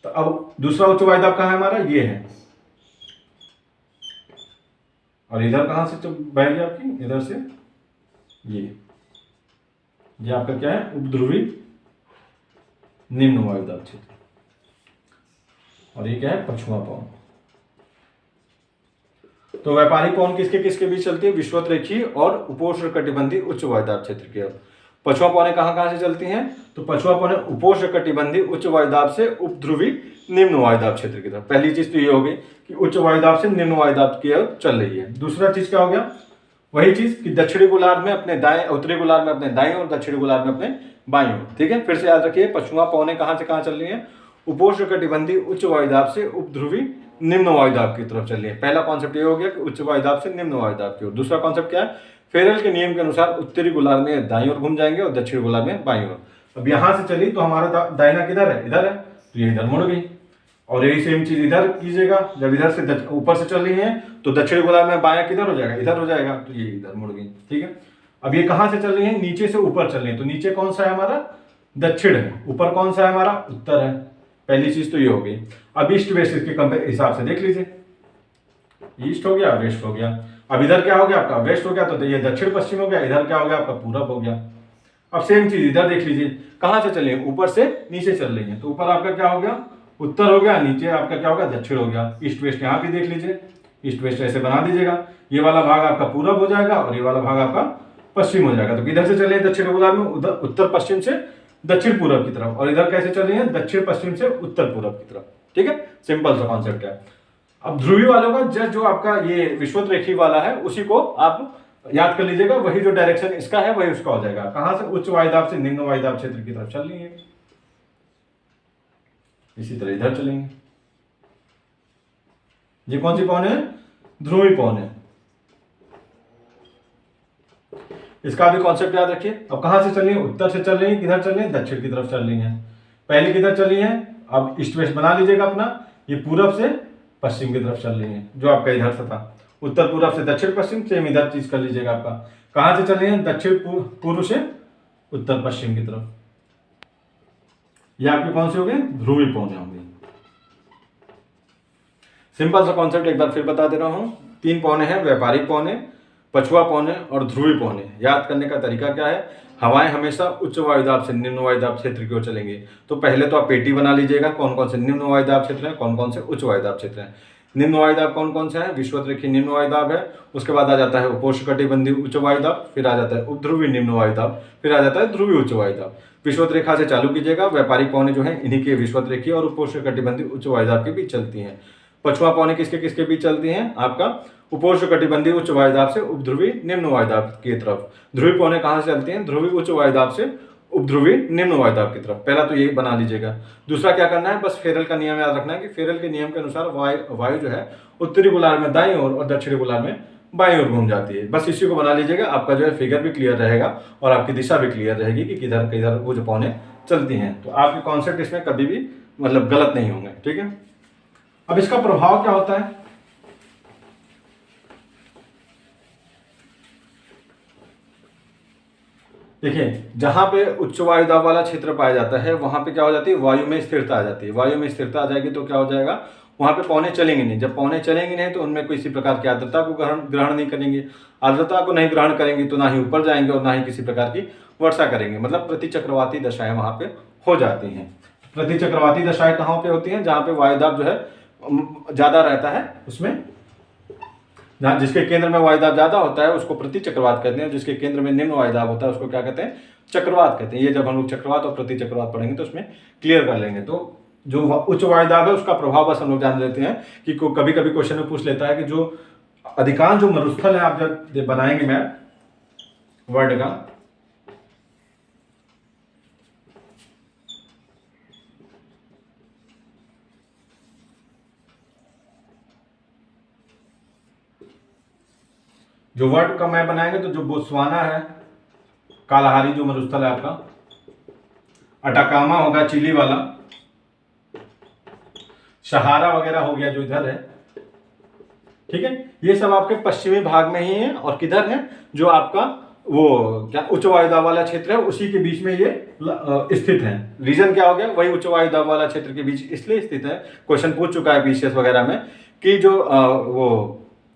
तो अब दूसरा उच्च वायुदाब कहां है हमारा, ये है, और इधर कहां से तो बहेगी आपकी, इधर से ये आपका क्या है, उपध्रुवी निम्न वायुदाब क्षेत्र, और ये क्या है, पछुआ पवन। तो व्यापारिक पवन किसके किसके बीच चलती है, विषुवत-रेखीय और उपोष्णकटिबंधीय उच्च वायुदाब क्षेत्र की ओर। पछुआ पवनें कहां कहां से चलती हैं, तो पछुआ पवनें उपोष्णकटिबंधीय उच्च वायुदाब से उपध्रुवी निम्न वायुदाब क्षेत्र की तरफ। पहली चीज तो ये हो गई कि उच्च वायुदाब से निम्न वायुदाब की ओर चल रही है। दूसरा चीज क्या हो गया, वही चीज कि दक्षिणी गोलार्ध में अपने दाएं, उत्तरी गोलार्ध में अपने दाएं और दक्षिणी गोलार्ध में अपने बाईं ओर। ठीक है, फिर से याद रखिए, पछुआ पवनें कहां से कहां चल रही है, उपोष्णकटिबंधीय उच्च वायुदाब से उपध्रुवी निम्न वायुदाब की तरफ चल रही है। पहला कॉन्सेप्ट ये हो गया कि उच्च वायुदाब से निम्न वायुदाब की ओर। दूसरा कॉन्सेप्ट क्या है, फेरल के नियम के अनुसार उत्तरी गोलार्ध में दाईं ओर घूम जाएंगे और दक्षिणी गोलार्ध में बाईं ओर। अब यहां से चली तो हमारा दाहिना किधर है, इधर है, तो ये इधर मुड़ गई। और यही सेम चीज इधर कीजिएगा, जब इधर से ऊपर से चल रही है तो दक्षिणी गोलार्ध में बायां किधर हो जाएगा, इधर हो जाएगा, तो ये इधर मुड़ गई। ठीक है, अब ये कहां से चल रही है, नीचे से ऊपर चल रही है, तो नीचे कौन सा है हमारा, दक्षिण है, ऊपर कौन सा है हमारा, उत्तर है। पहली चीज तो ये हो गई। अब ईस्ट वेस्ट इसके हिसाब से देख लीजिए, ईस्ट हो गया, वेस्ट हो गया। अब इधर क्या हो गया आपका, वेस्ट हो गया, तो ये दक्षिण पश्चिम हो गया, इधर क्या हो गया आपका, पूरब हो गया। अब सेम चीज इधर देख लीजिए, कहां से चल रही है, ऊपर से नीचे चल रही है, तो ऊपर आपका क्या हो गया, उत्तर हो गया, नीचे आपका क्या हो गया, दक्षिण हो गया। ईस्ट वेस्ट यहाँ भी देख लीजिए, ईस्ट वेस्ट ऐसे बना दीजिएगा, ये वाला भाग आपका पूरब हो जाएगा और ये वाला भाग आपका पश्चिम हो जाएगा। तो किधर से चल रही है, दक्षिण गोलार्ध में उधर उत्तर पश्चिम से दक्षिण पूरब की तरफ, और इधर कैसे चल रही है, दक्षिण पश्चिम से उत्तर पूरब की तरफ। ठीक है, सिंपल सा कॉन्सेप्ट है। अब ध्रुवी वालों का जस्ट जो आपका ये विषुवत रेखी वाला है उसी को आप याद कर लीजिएगा, वही जो डायरेक्शन इसका है वही उसका हो जाएगा। कहां से, उच्च वायुदाब से निम्न वायुदाब क्षेत्र की तरफ चल रही है, इसी तरह इधर चलेंगे। ये कौन सी पवन है, ध्रुवी पवन है। इसका भी कॉन्सेप्ट याद रखिए। अब कहां से चल रही है, उत्तर से चल रही है, किधर चल रही है, दक्षिण की तरफ चल रही है। पहले किधर चल रही है, अब ईस्ट वेस्ट बना लीजिएगा अपना, ये पूरब से पश्चिम की तरफ चल रही है, जो आपका इधर से था, उत्तर पूरब से दक्षिण पश्चिम, सेम इधर चीज कर लीजिएगा आपका। कहां से चल रही है, दक्षिण पूर्व से उत्तर पश्चिम की तरफ। ये आपके कौन से हो गए, ध्रुवी पौने होंगे। सिंपल सा कॉन्सेप्ट एक बार फिर बता दे रहा हूं, 3 पौने हैं, व्यापारिक पौने, पछुआ पौने और ध्रुवी पौने। याद करने का तरीका क्या है, हवाएं हमेशा उच्च वायुदाब से निम्न वायुदाब क्षेत्र की ओर चलेंगे। तो पहले तो आप पेटी बना लीजिएगा, कौन कौन से निम्न वायुदाब क्षेत्र है, कौन कौन से उच्च वायुदाब क्षेत्र है। निम्न वायुदाब कौन कौन सा है, विषुवत रेखीय निम्न वायुदाब है, उसके बाद आ जाता है उपोष्णकटिबंधीय उच्च वायुदाब, फिर आ जाता है उपध्रुवी निम्न वायुदाब, फिर आ जाता है ध्रुवी उच्च वायुदाब। विषुवत रेखा से चालू कीजिएगा, व्यापारिक पौने जो है इन्हीं के विषुवत रेखीय और उपोष्णकटिबंधीय उच्च वायुदाब के बीच चलती हैं। पछुआ पौने किसके किसके बीच चलती हैं, आपका उपोष्णकटिबंधीय उच्च वायुदाब से उपध्रुवी निम्न वायुदाब की तरफ। ध्रुवी पौने कहां से चलती हैं, ध्रुवी उच्च वायुदाब से उपध्रुवी निम्न वायुदाब की तरफ। पहला तो ये बना लीजिएगा। दूसरा क्या करना है, बस फेरल का नियम याद रखना है कि फेरल के नियम के अनुसार वायु जो है उत्तरी गोलार्ध में दाईं ओर और दक्षिणी गोलार्ध में बाईं ओर घूम जाती है। बस इसी को बना लीजिएगा, आपका जो है फिगर भी क्लियर रहेगा और आपकी दिशा भी क्लियर रहेगी कि किधर किधर वो जो पौने चलती हैं। तो आपके कॉन्सेप्ट इसमें कभी भी मतलब गलत नहीं होंगे। ठीक है, अब इसका प्रभाव क्या होता है, देखिए जहां पे उच्च वायुदाब वाला क्षेत्र पाया जाता है वहां पे क्या हो जाती है, वायु में स्थिरता आ जाती है। वायु में स्थिरता आ जाएगी तो क्या हो जाएगा, वहां पे पौने चलेंगे नहीं। जब पौने चलेंगे नहीं तो उनमें किसी प्रकार की आर्द्रता को ग्रहण नहीं करेंगे। आर्द्रता को नहीं ग्रहण करेंगे तो ना ही ऊपर जाएंगे और ना ही किसी प्रकार की वर्षा करेंगे, मतलब प्रति चक्रवाती दशाएं वहां पे हो जाती हैं। प्रति चक्रवाती दशाएं कहाँ पे होती हैं? जहां पे वायुदाब जो है ज्यादा रहता है, उसमें जहाँ जिसके केंद्र में वायुदाब ज्यादा होता है उसको प्रति चक्रवात कहते हैं, जिसके केंद्र में निम्न वायुदाब होता है उसको क्या कहते हैं? चक्रवात कहते हैं। ये जब हम लोग चक्रवात और प्रति चक्रवात पढ़ेंगे तो उसमें क्लियर कर लेंगे। तो जो उच्च वायुदाब है उसका प्रभाव बस हम लोग जान लेते हैं कि कभी कभी क्वेश्चन में पूछ लेता है कि जो अधिकांश जो मरुस्थल है, आप जब बनाएंगे मैप वर्ल्ड का, जो वर्ल्ड का मैप बनाएंगे तो जो बोत्सवाना है, कालाहारी जो मरुस्थल है आपका, अटाकामा होगा चिली वाला, सहारा वगैरह हो गया जो इधर है, ठीक है, ये सब आपके पश्चिमी भाग में ही है। और किधर है? जो आपका वो क्या उच्च वायुदाब वाला क्षेत्र है उसी के बीच में ये स्थित है। रीजन क्या हो गया? वही उच्च वायुदाब वाला क्षेत्र के बीच इसलिए स्थित है, क्वेश्चन पूछ चुका है पीसीएस वगैरह में, कि जो वो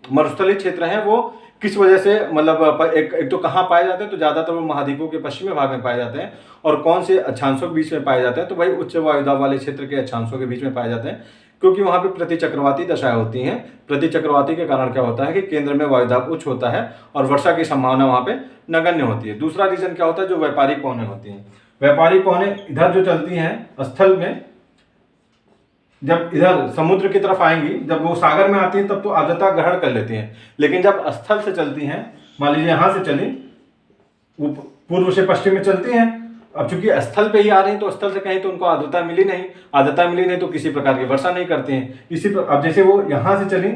मरुस्थलीय क्षेत्र है वो किस वजह से, मतलब एक तो कहाँ पाए जाते हैं? तो ज्यादातर वो महाद्वीपों के पश्चिमी भाग में पाए जाते हैं। और कौन से अक्षांशों के बीच में पाए जाते हैं? तो वही उच्च वायुदाब वाले क्षेत्र के अक्षांशों के बीच में पाए जाते हैं, क्योंकि वहां पे प्रति चक्रवाती दशाएं होती हैं। प्रति चक्रवाती के कारण क्या होता है कि केंद्र में वायुदाब उच्च होता है और वर्षा की संभावना वहां पे नगण्य होती है। दूसरा रीजन क्या होता है? जो व्यापारिक पवनें होती हैं। व्यापारिक पवनें इधर जो चलती हैं स्थल में, जब इधर समुद्र की तरफ आएंगी, जब वो सागर में आती हैं तब तो आर्द्रता ग्रहण कर लेती हैं, लेकिन जब स्थल से चलती हैं, मान लीजिए यहां से चली, वो पूर्व से पश्चिम में चलती हैं, अब चूंकि स्थल पे ही आ रही हैं तो स्थल से कहीं तो उनको आर्द्रता मिली नहीं, आर्द्रता मिली नहीं तो किसी प्रकार की वर्षा नहीं करती हैं। इसी पर अब जैसे वो यहां से चली,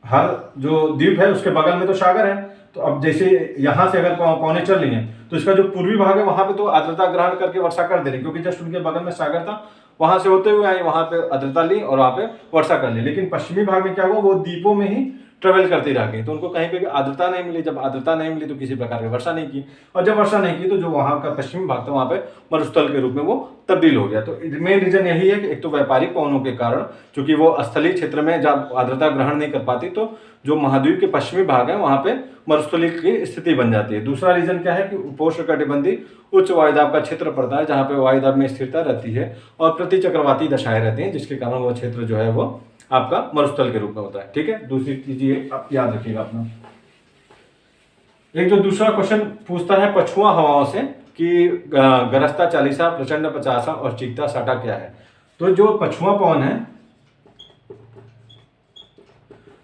हर जो द्वीप है उसके बगल में तो सागर है, तो अब जैसे यहां से अगर पौने चल रही हैं तो इसका जो पूर्वी भाग है वहां पे तो आर्द्रता ग्रहण करके वर्षा कर दे रही, क्योंकि जस्ट उनके बगल में सागर था, वहां से होते हुए आई, वहां पे आर्द्रता ली और वहां पे वर्षा कर ली। लेकिन पश्चिमी भाग में क्या हुआ? वो द्वीपों में ही ट्रेवल करती रह गई, तो उनको कहीं पे भी आर्द्रता नहीं मिली। जब आर्द्रता नहीं मिली तो किसी प्रकार की वर्षा नहीं की, और जब वर्षा नहीं की तो जो वहां का पश्चिमी भाग था वहां पे मरुस्थल के रूप में वो तब्दील हो गया। तो मेन रीजन यही है कि एक तो व्यापारिक पवनों के कारण, चूंकि वो स्थलीय क्षेत्र में जब आर्द्रता ग्रहण नहीं कर पाती तो जो महाद्वीप के पश्चिमी भाग है वहां पे मरुस्थलीय की स्थिति बन जाती है। दूसरा रीजन क्या है कि उपोष्णकटिबंधीय उच्च वायुदाब का क्षेत्र पड़ता है, जहां पे वायुदाब में स्थिरता रहती है और प्रति चक्रवाती दशाएं रहती हैं, जिसके कारण वो क्षेत्र जो है वो आपका मरुस्थल के रूप में होता है। ठीक है, दूसरी चीज ये आप याद रखिएगा अपना। एक जो दूसरा क्वेश्चन पूछता है पछुआ हवाओं से कि गरजता 40, प्रचंड 50 और चीखता 60 क्या है? तो जो पछुआ पवन है,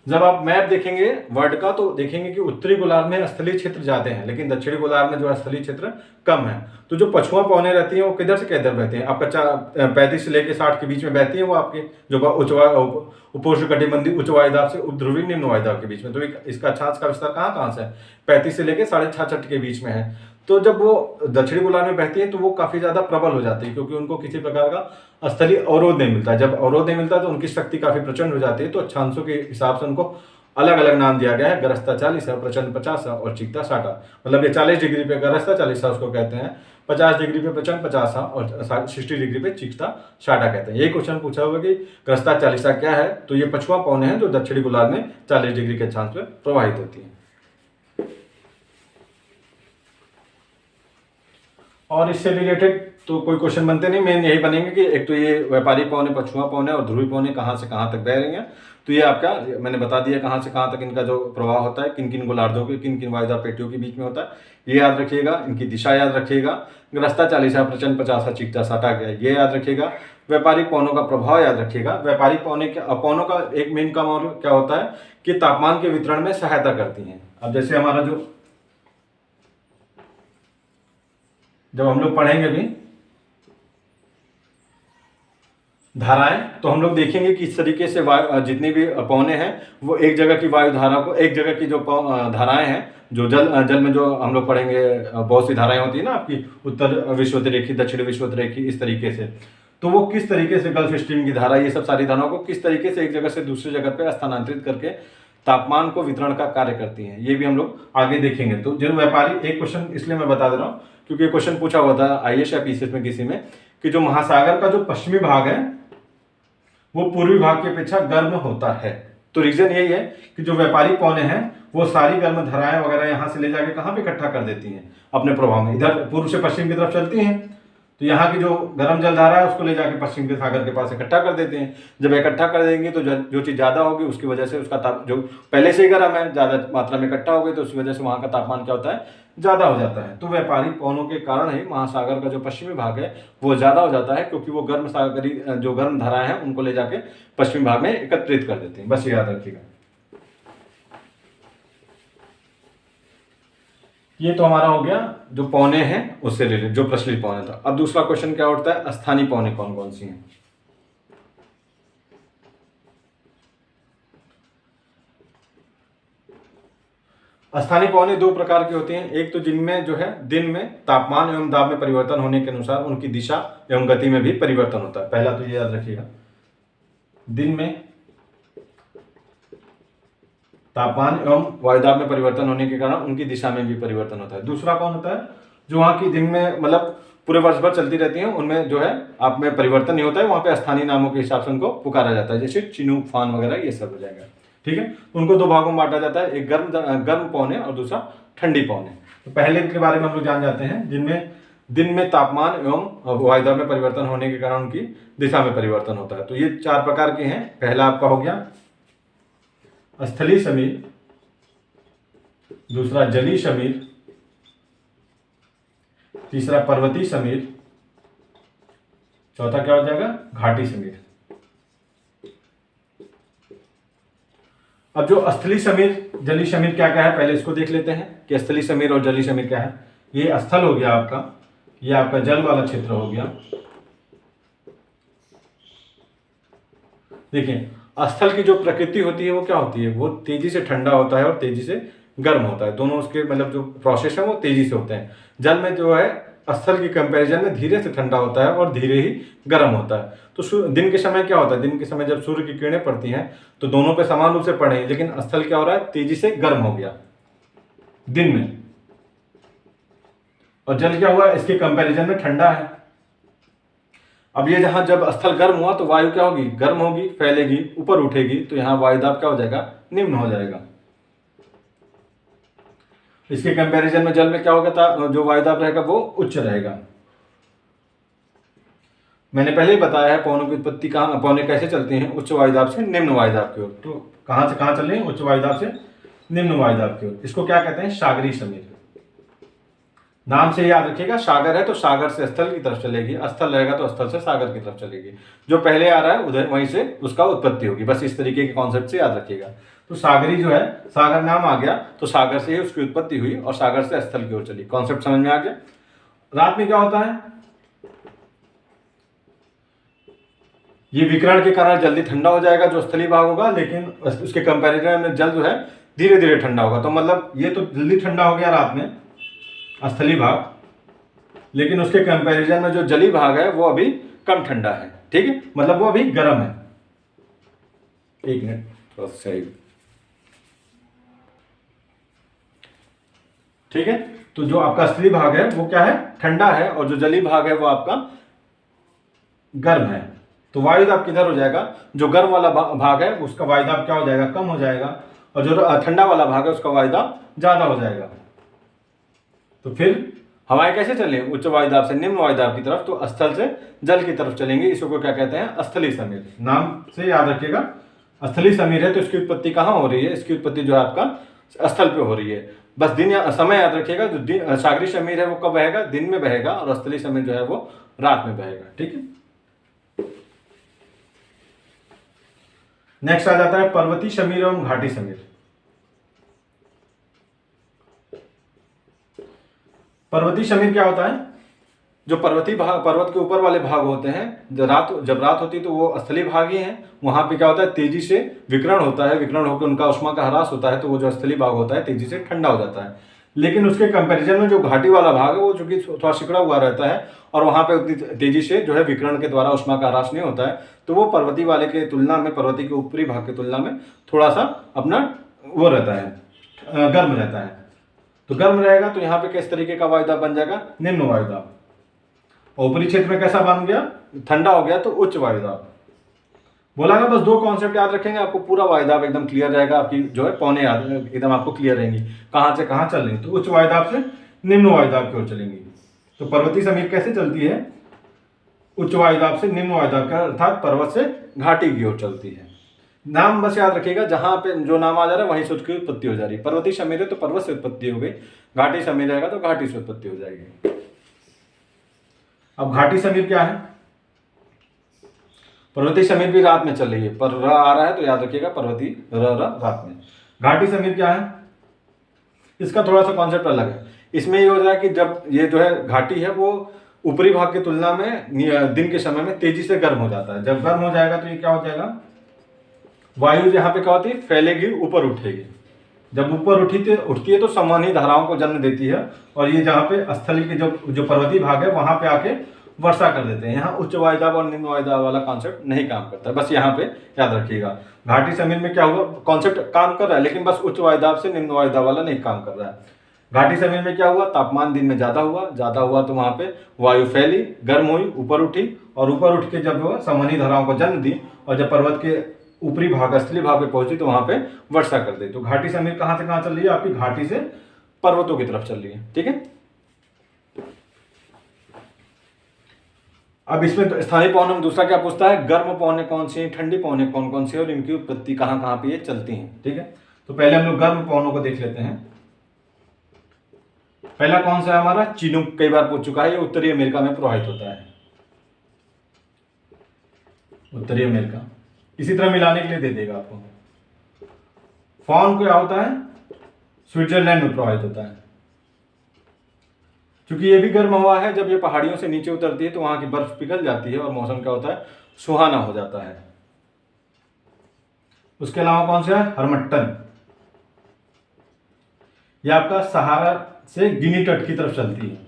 जब आप मैप देखेंगे वर्ल्ड का तो देखेंगे कि उत्तरी गोलार्ध में स्थलीय क्षेत्र ज्यादा हैं, लेकिन दक्षिणी गोलार्ध में जो स्थलीय क्षेत्र कम है। तो जो पछुआ पवनें रहती हैं वो किधर से किधर बहती हैं? आपका 35 से लेकर 60 के बीच में बहती हैं, वो आपके जो उपोष्णकटिबंधीय उच्च वायुदाब से उपध्रुवीय निम्न वायुदाब के बीच में। तो इसका अक्षांश का विस्तार कहाँ से है? 35 से लेकर 66.5 के बीच में है। तो जब वो दक्षिणी गोलार्ध में बहती है तो वो काफी ज्यादा प्रबल हो जाती है, क्योंकि उनको किसी प्रकार का स्थलीय अवरोध नहीं मिलता। जब अवरोध नहीं मिलता तो उनकी शक्ति काफी प्रचंड हो जाती है। तो अक्षांशों के हिसाब से उनको अलग अलग नाम दिया गया है। गरजता 40, प्रचंड 50 और चीखता 60। मतलब ये 40 डिग्री पे गरजता 40 उसको कहते हैं, 50 डिग्री पे प्रचंड 50 और 60 डिग्री पे चीखता 60 कहते हैं। यही क्वेश्चन पूछा होगा कि गरजता 40 क्या है? तो ये पछुआ पवनें हैं जो दक्षिणी गोलार्ध में 40 डिग्री के अक्षांश पे प्रवाहित होती है। और इससे रिलेटेड तो कोई क्वेश्चन बनते नहीं, मेन यही बनेंगे कि एक तो ये व्यापारिक पवनें, पछुआ पवनें और ध्रुवीय पवनें कहाँ से कहाँ तक बह रही हैं। तो ये आपका मैंने बता दिया कहाँ से कहाँ तक इनका जो प्रवाह होता है, किन किन गोलार्धों के किन किन वायुदाब पेटियों के बीच में होता है, ये याद रखिएगा। इनकी दिशा याद रखिएगा। गरजता 40, प्रचंड 50, चीखता 60 क्या है ये याद रखिएगा। व्यापारिक पवनों का प्रभाव याद रखिएगा। व्यापारिक पवनों का एक मेन काम और क्या होता है कि तापमान के वितरण में सहायता करती हैं। अब जैसे हमारा जब हम लोग पढ़ेंगे भी धाराएं, तो हम लोग देखेंगे कि इस तरीके से जितनी भी पवनें हैं वो एक जगह की वायु धारा को, एक जगह की जो धाराएं हैं, जो जल में जो हम लोग पढ़ेंगे बहुत सी धाराएं होती है ना आपकी, उत्तर विषुवतरेखी, दक्षिण विषुवतरेखी, इस तरीके से। तो वो किस तरीके से गल्फ स्ट्रीम की धारा, ये सब सारी धाराओं को किस तरीके से एक जगह से दूसरी जगह पे स्थानांतरित करके तापमान को वितरण का कार्य करती हैं, ये भी हम लोग आगे देखेंगे। तो जो व्यापारी, एक क्वेश्चन इसलिए मैं बता दे रहा हूँ क्योंकि क्वेश्चन पूछा हुआ था आईएएस या पीसीएस में किसी में, कि जो महासागर का जो पश्चिमी भाग है वो पूर्वी भाग की अपेक्षा गर्म होता है। तो रीजन यही है कि जो व्यापारिक पवनें हैं वो सारी गर्म धाराएं वगैरह यहाँ से ले जाके कहाँ पे इकट्ठा कर देती हैं अपने प्रभाव में, इधर पूर्व से पश्चिम की तरफ चलती हैं, तो यहाँ की जो गर्म जलधारा है उसको ले जाके पश्चिम के सागर के पास इकट्ठा कर देते हैं। जब इकट्ठा कर देंगे तो जो चीज़ ज़्यादा होगी उसकी वजह से उसका जो पहले से ही गर्म है, ज़्यादा मात्रा में इकट्ठा हो गई तो उसकी वजह से वहाँ का तापमान क्या होता है, ज़्यादा हो जाता है। तो व्यापारिक पवनों के कारण ही महासागर का जो पश्चिमी भाग है वो ज़्यादा हो जाता है, क्योंकि वो गर्म सागरी जो गर्म धाराएं हैं उनको ले जाके पश्चिमी भाग में एकत्रित कर देते हैं। बस याद रखिएगा। ये तो हमारा हो गया जो पौने हैं उससे रिलेटेड, जो प्रचलित पौने था। अब दूसरा क्वेश्चन क्या उठता है, स्थानीय पौने कौन कौन सी हैं। स्थानीय पौने दो प्रकार की होती हैं, एक तो जिनमें जो है दिन में तापमान एवं दाब में परिवर्तन होने के अनुसार उनकी दिशा एवं गति में भी परिवर्तन होता है। पहला तो ये याद रखिएगा, दिन में तापमान एवं वायुदाब में परिवर्तन होने के कारण उनकी दिशा में भी परिवर्तन होता है। दूसरा कौन होता है, जो वहाँ की दिन में मतलब पूरे वर्ष भर चलती रहती हैं, उनमें जो है आप में परिवर्तन नहीं होता है, वहाँ पे स्थानीय नामों के हिसाब से उनको पुकारा जाता है, जैसे चिनूक, फान वगैरह ये सब हो जाएगा। ठीक है, उनको दो भागों में बांटा जाता है, एक गर्म पौने और दूसरा ठंडी पौने। तो पहले के बारे में हम लोग जान जाते हैं, जिनमें दिन में तापमान एवं वायुदाब में परिवर्तन होने के कारण उनकी दिशा में परिवर्तन होता है। तो ये चार प्रकार के हैं। पहला आपका हो गया स्थलीय समीर, दूसरा जलीय समीर, तीसरा पर्वतीय समीर, चौथा क्या हो जाएगा, घाटी समीर। अब जो स्थलीय समीर जलीय समीर क्या क्या है, पहले इसको देख लेते हैं कि स्थलीय समीर और जलीय समीर क्या है। ये स्थल हो गया आपका, ये आपका जल वाला क्षेत्र हो गया। देखिए स्थल की जो प्रकृति होती है वो क्या होती है, वो तेजी से ठंडा होता है और तेजी से गर्म होता है, दोनों उसके मतलब जो प्रोसेस है वो तेजी से होते हैं। जल में जो है स्थल की कंपैरिजन में धीरे से ठंडा होता है और धीरे ही गर्म होता है। तो दिन के समय क्या होता है, दिन के समय जब सूर्य की किरणें पड़ती हैं तो दोनों पे समान रूप से पड़े, लेकिन स्थल क्या हो रहा है, तेजी से गर्म हो गया दिन में, और जल क्या हुआ, इसके कंपैरिजन में ठंडा है। अब ये जहां जब स्थल गर्म हुआ तो वायु क्या होगी, गर्म होगी, फैलेगी, ऊपर उठेगी, तो यहाँ वायुदाब क्या हो जाएगा, निम्न हो जाएगा। इसके कंपैरिजन में जल में क्या होगा था, जो वायुदाब रहेगा वो उच्च रहेगा। मैंने पहले ही बताया है पौनों की उत्पत्ति कहाँ, पौने कैसे चलते हैं, उच्च वायुदाब से निम्न वायुदाब की ओर। तो कहां से कहां चल रहे हैं, उच्च वायुदाब से निम्न वायुदाब की ओर। इसको क्या कहते हैं, सागरीय समीर। नाम से याद रखिएगा, सागर है तो सागर से स्थल की तरफ चलेगी, स्थल रहेगा तो स्थल से सागर की तरफ चलेगी। जो पहले आ रहा है उधर वहीं से उसका उत्पत्ति होगी। बस इस तरीके के कॉन्सेप्ट से याद रखिएगा। तो सागरी जो है, सागर नाम आ गया तो सागर से ही उसकी उत्पत्ति हुई और सागर से स्थल की ओर चली। कॉन्सेप्ट समझ में आ गया। रात में क्या होता है, ये विकिरण के कारण जल्दी ठंडा हो जाएगा जो स्थलीय भाग होगा, लेकिन उसके कंपैरिजन में जल जो है धीरे धीरे ठंडा होगा। तो मतलब ये तो जल्दी ठंडा हो गया रात में स्थलीय भाग, लेकिन उसके कंपैरिजन में जो जलीय भाग है वो अभी कम ठंडा है। ठीक है, मतलब वो अभी गर्म है। एक मिनट थोड़ा सा सही। ठीक है, तो जो आपका स्थलीय भाग है वो क्या है, ठंडा है, और जो जलीय भाग है वो आपका गर्म है। तो वायुदाब किधर हो जाएगा, जो गर्म वाला भाग है उसका वायुदाब क्या हो जाएगा, कम हो जाएगा, और जो ठंडा वाला भाग है उसका वायुदाब ज्यादा हो जाएगा। तो फिर हवाएं कैसे चलें, उच्च वायुदाब से निम्न वायुदाब की तरफ, तो स्थल से जल की तरफ चलेंगे। इसको क्या कहते हैं, स्थलीय समीर। नाम से याद रखिएगा, स्थलीय समीर है तो इसकी उत्पत्ति कहाँ हो रही है, इसकी उत्पत्ति जो है आपका स्थल पे हो रही है। बस दिन या समय याद रखिएगा। जो सागरीय समीर है वो कब बहेगा, दिन में बहेगा, और स्थलीय समीर जो है वो रात में बहेगा। ठीक है, नेक्स्ट आ जाता है पर्वतीय समीर एवं घाटी समीर। पर्वतीय समीर क्या होता है, जो पर्वतीय भाग, पर्वत के ऊपर वाले भाग होते हैं, जब रात होती है तो वो स्थलीय भाग ही हैं। वहां पे क्या होता है, तेजी से विकिरण होता है, विकिरण होकर उनका उष्मा का ह्रास होता है, तो वो जो स्थलीय भाग होता है तेजी से ठंडा हो जाता है। लेकिन उसके कंपैरिजन में जो घाटी वाला भाग है वो चूंकि थोड़ा सिकुड़ा हुआ रहता है और वहां पे उतनी तेजी से जो है विकिरण के द्वारा उष्मा का ह्रास नहीं होता है, तो वो पर्वतीय वाले के तुलना में, पर्वतीय के ऊपरी भाग की तुलना में थोड़ा सा अपना वो रहता है, गर्म रहता है। तो गर्म रहेगा तो यहाँ पे किस तरीके का वायुदाब बन जाएगा, निम्न वायुदाब। ऊपरी क्षेत्र में कैसा बन गया, ठंडा हो गया तो उच्च वायुदाब। बोला ना, बस 2 कॉन्सेप्ट याद रखेंगे, आपको पूरा वायुदाब एकदम क्लियर रहेगा, आपकी जो है पौने याद एकदम आपको क्लियर रहेंगी, कहाँ से कहाँ चल रही। तो उच्च वायुदाब से निम्न वायुदाब की ओर चलेंगी। तो पर्वतीय समीर कैसे चलती है? उच्च वायुदाब से निम्न वायुदाब का, अर्थात पर्वत से घाटी की ओर चलती है। नाम बस याद रखिएगा, जहां पे जो नाम आ जा रहा है वहीं से उसकी उत्पत्ति हो जा रही है। पर्वतीय समीर है तो पर्वत से उत्पत्ति हो गई, घाटी समीर रहेगा तो घाटी से उत्पत्ति हो जाएगी। अब घाटी समीर क्या है? पर्वतीय समीर भी रात में चल रही है, पर र आ रहा है तो याद रखिएगा पर्वतीय रात में। घाटी समीर क्या है? इसका थोड़ा सा कॉन्सेप्ट अलग है। इसमें ये हो रहा है कि जब ये जो है घाटी है वो ऊपरी भाग की तुलना में दिन के समय में तेजी से गर्म हो जाता है। जब गर्म हो जाएगा तो ये क्या हो जाएगा, वायु यहाँ पे क्या होती है, फैलेगी, ऊपर उठेगी। जब ऊपर उठती है तो संवहनी धाराओं को जन्म देती है, और ये जहाँ पे स्थली के जो पर्वतीय भाग है वहां पे आके वर्षा कर देते हैं। यहाँ उच्च वायुदाब और निम्न वायुदाब वाला कॉन्सेप्ट नहीं काम करता है, बस यहाँ पे याद रखिएगा। घाटी समीर में क्या हुआ, कॉन्सेप्ट काम कर रहा है लेकिन बस उच्च वायुदाब से निम्न वायुदाब वाला नहीं काम कर रहा है। घाटी समीर में क्या हुआ, तापमान दिन में ज्यादा हुआ तो वहां पे वायु फैली, गर्म हुई, ऊपर उठी, और ऊपर उठ के जब वो संवहनी धाराओं को जन्म दी, और जब पर्वत के ऊपरी भाग, स्थलीय भाग पे पहुंची तो वहां पे वर्षा कर दी। तो घाटी समीर कहां से कहां चल रही है, आपकी घाटी से पर्वतों की तरफ चल रही है। ठीक है। अब इसमें तो स्थानीय पवनों में दूसरा क्या पूछता है, गर्म पवनें कौन सी हैं, ठंडी पवनें कौन कौन सी है, और इनकी उत्पत्ति कहां कहां पे ये चलती हैं। ठीक है। तो पहले हम लोग गर्म पवनों को देख लेते हैं। पहला कौन सा है हमारा, चिनूक, कई बार पूछ चुका है, ये उत्तरी अमेरिका में प्रवाहित होता है। उत्तरी अमेरिका, इसी तरह मिलाने के लिए दे देगा आपको। फॉन क्या होता है, स्विट्जरलैंड में प्रवाहित होता है। क्योंकि ये भी गर्म हवा है, जब ये पहाड़ियों से नीचे उतरती है तो वहां की बर्फ पिघल जाती है और मौसम क्या होता है, सुहाना हो जाता है। उसके अलावा कौन सा है, हरमट्टन, ये आपका सहारा से गिनी तट की तरफ चलती है।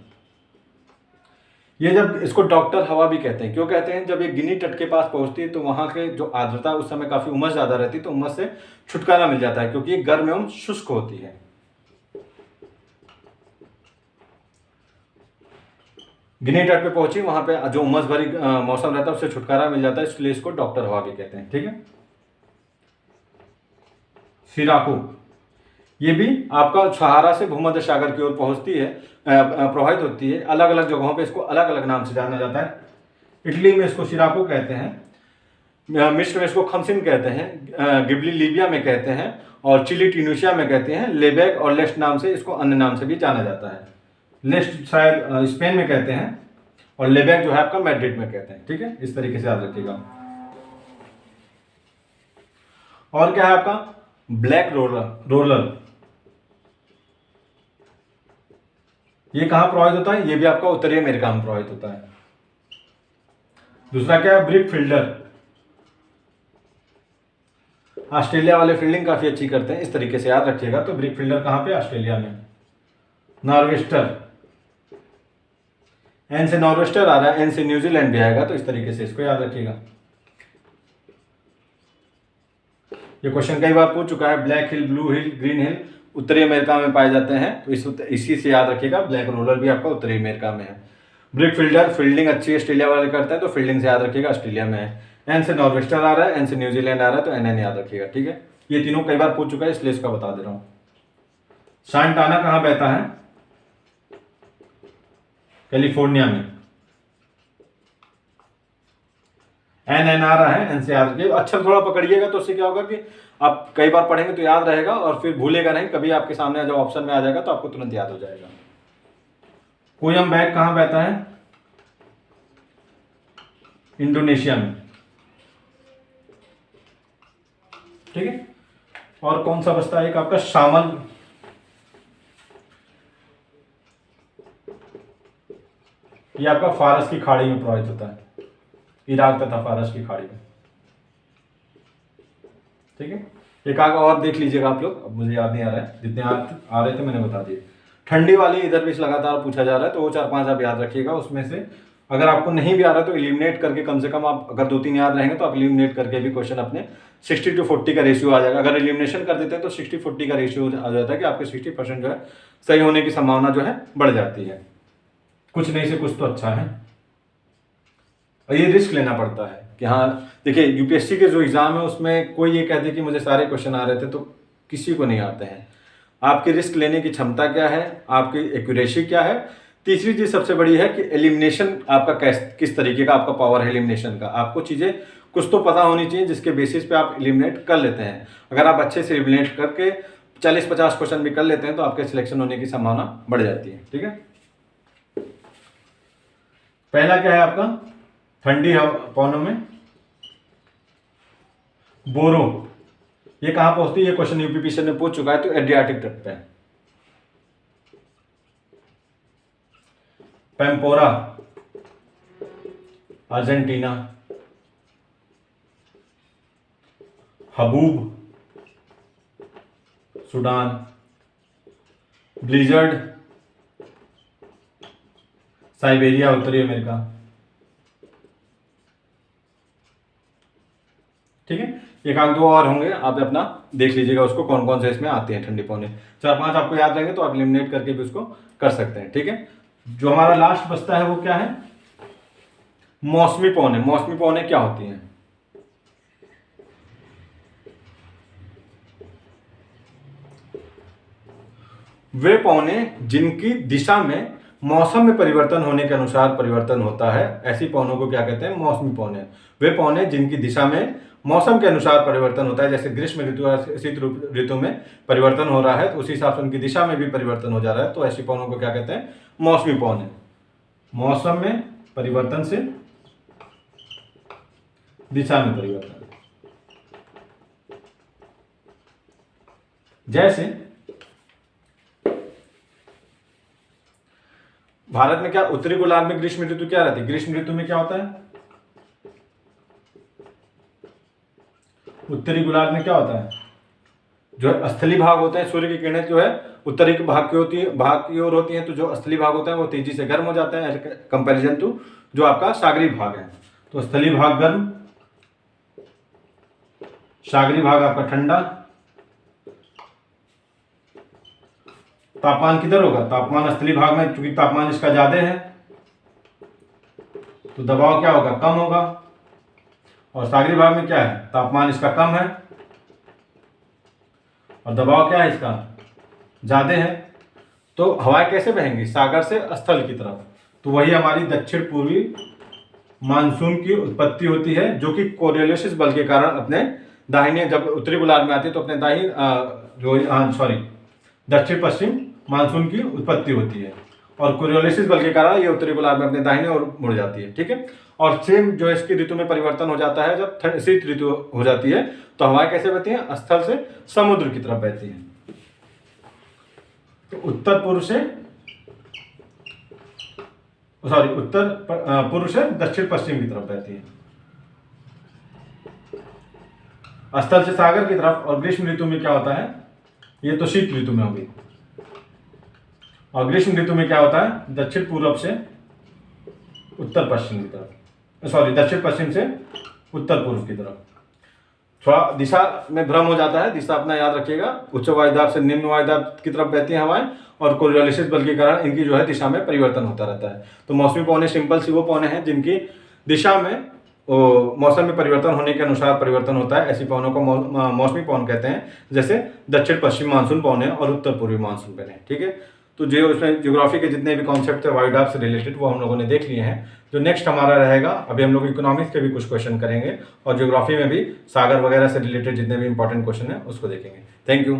ये जब इसको डॉक्टर हवा भी कहते हैं, क्यों कहते हैं, जब ये गिनी तट के पास पहुंचती है तो वहां के जो आर्द्रता उस समय काफी उमस ज्यादा रहती है, तो उमस से छुटकारा मिल जाता है क्योंकि ये गर्म एवं शुष्क होती है। गिनी तट पे पहुंची, वहां पे जो उमस भरी मौसम रहता है उससे छुटकारा मिल जाता है, इसलिए इसको डॉक्टर हवा भी कहते हैं। ठीक है। सिराकू, ये भी आपका सहारा से भूमध्य सागर की ओर पहुंचती है, प्रवाहित होती है। अलग अलग जगहों पे इसको अलग अलग नाम से जाना जाता है। इटली में इसको सिराकू कहते हैं, मिस्र में इसको खमसिन कहते हैं, गिबली लीबिया में कहते हैं, और चिली ट्यूनिशिया में कहते हैं। लेबेक और लेस्ट नाम से इसको अन्य नाम से भी जाना जाता है। लेस्ट शायद स्पेन में कहते हैं, और लेबेक जो है आपका मैड्रिड में कहते हैं। ठीक है, इस तरीके से याद रखिएगा। और क्या है आपका, ब्लैक रोलर, ये कहां प्रवाहित होता है, ये भी आपका उत्तरी अमेरिका में प्रवाहित होता है। दूसरा क्या है, ब्रिक फिल्डर, ऑस्ट्रेलिया वाले फील्डिंग काफी अच्छी करते हैं, इस तरीके से याद रखिएगा। तो ब्रिक फिल्डर कहां पे, ऑस्ट्रेलिया में। नॉर्वेस्टर, एन से नॉर्वेस्टर आ रहा है, एन से न्यूजीलैंड भी आएगा, तो इस तरीके से इसको याद रखिएगा। ये क्वेश्चन कई बार पूछ चुका है। ब्लैक हिल, ब्लू हिल, ग्रीन हिल उत्तरी अमेरिका में पाए जाते हैं, तो इसी से याद रखिएगा। ब्लैक रोलर भी आपका उत्तरी अमेरिका में है। ब्रिक फिल्डर, फील्डिंग अच्छी ऑस्ट्रेलिया वाले करते हैं, तो फील्डिंग से याद रखिएगा ऑस्ट्रेलिया में है। एन से नॉर्वेस्टर आ रहा है, एन से न्यूजीलैंड आ रहा है, तो एन याद रखिएगा। ठीक है, ये तीनों कई बार पूछ चुका है, इसलिए इसका बता दे रहा हूं। सांटाना कहां बहता है, कैलिफोर्निया में। एन आ रहा है, एन से याद रखिएगा। अक्षर थोड़ा पकड़िएगा तो उससे क्या होगा कि आप कई बार पढ़ेंगे तो याद रहेगा, और फिर भूलेगा नहीं। कभी आपके सामने जब ऑप्शन में आ जाएगा तो आपको तुरंत याद हो जाएगा। कोयम बैग कहां बहता है, इंडोनेशिया में। ठीक है। और कौन सा बचता है, एक आपका शामल, ये आपका फारस की खाड़ी में प्रवाहित होता है, इराक तथा फारस की खाड़ी में। ठीक है। एक आगे और देख लीजिएगा आप लोग, अब मुझे याद नहीं आ रहा है, जितने आ रहे थे मैंने बता दिए। ठंडी वाली इधर भी लगातार पूछा जा रहा है, तो वो 4-5 आप याद रखिएगा। उसमें से अगर आपको नहीं भी आ रहा है तो एलिमिनेट करके, कम से कम आप अगर 2-3 याद रहेंगे तो आप एलिमिनेट करके भी क्वेश्चन अपने 60-40 का रेशियो आ जाएगा। अगर एलिमिनेशन कर देते हैं तो 60-40 का रेशियो आ जाता है कि आपके 60% जो है सही होने की संभावना जो है बढ़ जाती है। कुछ नहीं से कुछ तो अच्छा है, और ये रिस्क लेना पड़ता है। कि हाँ देखिए यूपीएससी के जो एग्ज़ाम है उसमें कोई ये कह दे कि मुझे सारे क्वेश्चन आ रहे थे, तो किसी को नहीं आते हैं। आपकी रिस्क लेने की क्षमता क्या है, आपकी एक्यूरेसी क्या है। तीसरी चीज़ सबसे बड़ी है कि एलिमिनेशन आपका किस तरीके का आपका पावर है एलिमिनेशन का। आपको चीज़ें कुछ तो पता होनी चाहिए जिसके बेसिस पे आप एलिमिनेट कर लेते हैं। अगर आप अच्छे से एलिमिनेट करके 40-50 क्वेश्चन भी कर लेते हैं तो आपके सिलेक्शन होने की संभावना बढ़ जाती है। ठीक है, पहला क्या है आपका, ठंडी पौनों में बोरो, ये कहां पहुंचती है, ये क्वेश्चन यूपीपीसी ने पूछ चुका है, तो एड्रियाटिक तट पे। पेम्पोरा अर्जेंटीना, हबूब सूडान, ब्लिजर्ड साइबेरिया उत्तरी अमेरिका। ठीक है, एक आध दो और होंगे, आप अपना देख लीजिएगा उसको कौन कौन से इसमें आते हैं ठंडे पौने। 4-5 आपको याद रहेंगे तो आप एलिमिनेट करके भी उसको कर सकते हैं। ठीक है, जो हमारा लास्ट बचता है वो क्या है, मौसमी पौने। मौसमी पौने क्या होती हैं, वे पौने जिनकी दिशा में मौसम में परिवर्तन होने के अनुसार परिवर्तन होता है, ऐसी पौनों को क्या कहते हैं, मौसमी पौने। वे पौने जिनकी दिशा में मौसम के अनुसार परिवर्तन होता है, जैसे ग्रीष्म ऋतु और शीत ऋतु में परिवर्तन हो रहा है तो उसी हिसाब से उनकी दिशा में भी परिवर्तन हो जा रहा है, तो ऐसी पौनों को क्या कहते हैं, मौसमी पौने। मौसम में परिवर्तन से दिशा में परिवर्तन, जैसे भारत में क्या उत्तरी गोलार्ध में ग्रीष्म ऋतु क्या रहती है, ग्रीष्म ऋतु में क्या होता है, उत्तरी गोलार्ध में क्या होता है, जो स्थली भाग होते हैं, सूर्य की किरणें जो है उत्तरी के भाग की ओर होती हैं, तो जो स्थली भाग होता है वो तेजी से गर्म हो जाता है कंपैरिजन टू जो आपका सागरी भाग है। तो स्थली भाग गर्म, सागरी भाग आपका ठंडा। तापमान किधर होगा, तापमान स्थली भाग में, क्योंकि तापमान इसका ज्यादा है तो दबाव क्या होगा, कम होगा। और सागरी भाग में क्या है, तापमान इसका कम है और दबाव क्या है इसका ज्यादा है। तो हवाएं कैसे बहेंगी, सागर से स्थल की तरफ। तो वही हमारी दक्षिण पूर्वी मानसून की उत्पत्ति होती है, जो कि कोरियोलिस बल के कारण अपने दाहिने, जब उत्तरी गोलार्ध में आती है तो अपने दक्षिण पश्चिम मानसून की उत्पत्ति होती है, और कोरियोलिस बल के कारण ये उत्तरी गोलार्ध में अपने दाहिने ओर मुड़ जाती है। ठीक है, और सेम जो इसकी ऋतु में परिवर्तन हो जाता है, जब शीत ऋतु हो जाती है तो हवाएं कैसे बहती हैं, स्थल से समुद्र की तरफ बहती हैं। तो उत्तर पूर्व से दक्षिण पश्चिम की तरफ बहती है, स्थल से सागर की तरफ। और ग्रीष्म ऋतु में क्या होता है, ये तो शीत ऋतु में होगी, और ग्रीष्म ऋतु में क्या होता है, दक्षिण पूर्व से उत्तर पश्चिम की तरफ, दक्षिण पश्चिम से उत्तर पूर्व की तरफ। थोड़ा दिशा में भ्रम हो जाता है, दिशा अपना याद रखिएगा। उच्च वायुदाब से निम्न वायुदाब की तरफ बहती हैं हवाएं, और कोरियोलिस बल के कारण इनकी जो है दिशा में परिवर्तन होता रहता है। तो मौसमी पौने सिंपल सी वो पौने हैं जिनकी दिशा में मौसम में परिवर्तन होने के अनुसार परिवर्तन होता है, ऐसी पौनों को मौसमी पौन कहते हैं, जैसे दक्षिण पश्चिम मानसून पौने और उत्तर पूर्वी मानसून पौने। ठीक है, तो जो उसमें ज्योग्राफी के जितने भी कॉन्सेप्ट थे वायुदाब से रिलेटेड वो हम लोगों ने देख लिए हैं। जो नेक्स्ट हमारा रहेगा, अभी हम लोग इकोनॉमिक्स के भी कुछ क्वेश्चन करेंगे और ज्योग्राफी में भी सागर वगैरह से रिलेटेड जितने भी इंपॉर्टेंट क्वेश्चन है उसको देखेंगे। Thank you.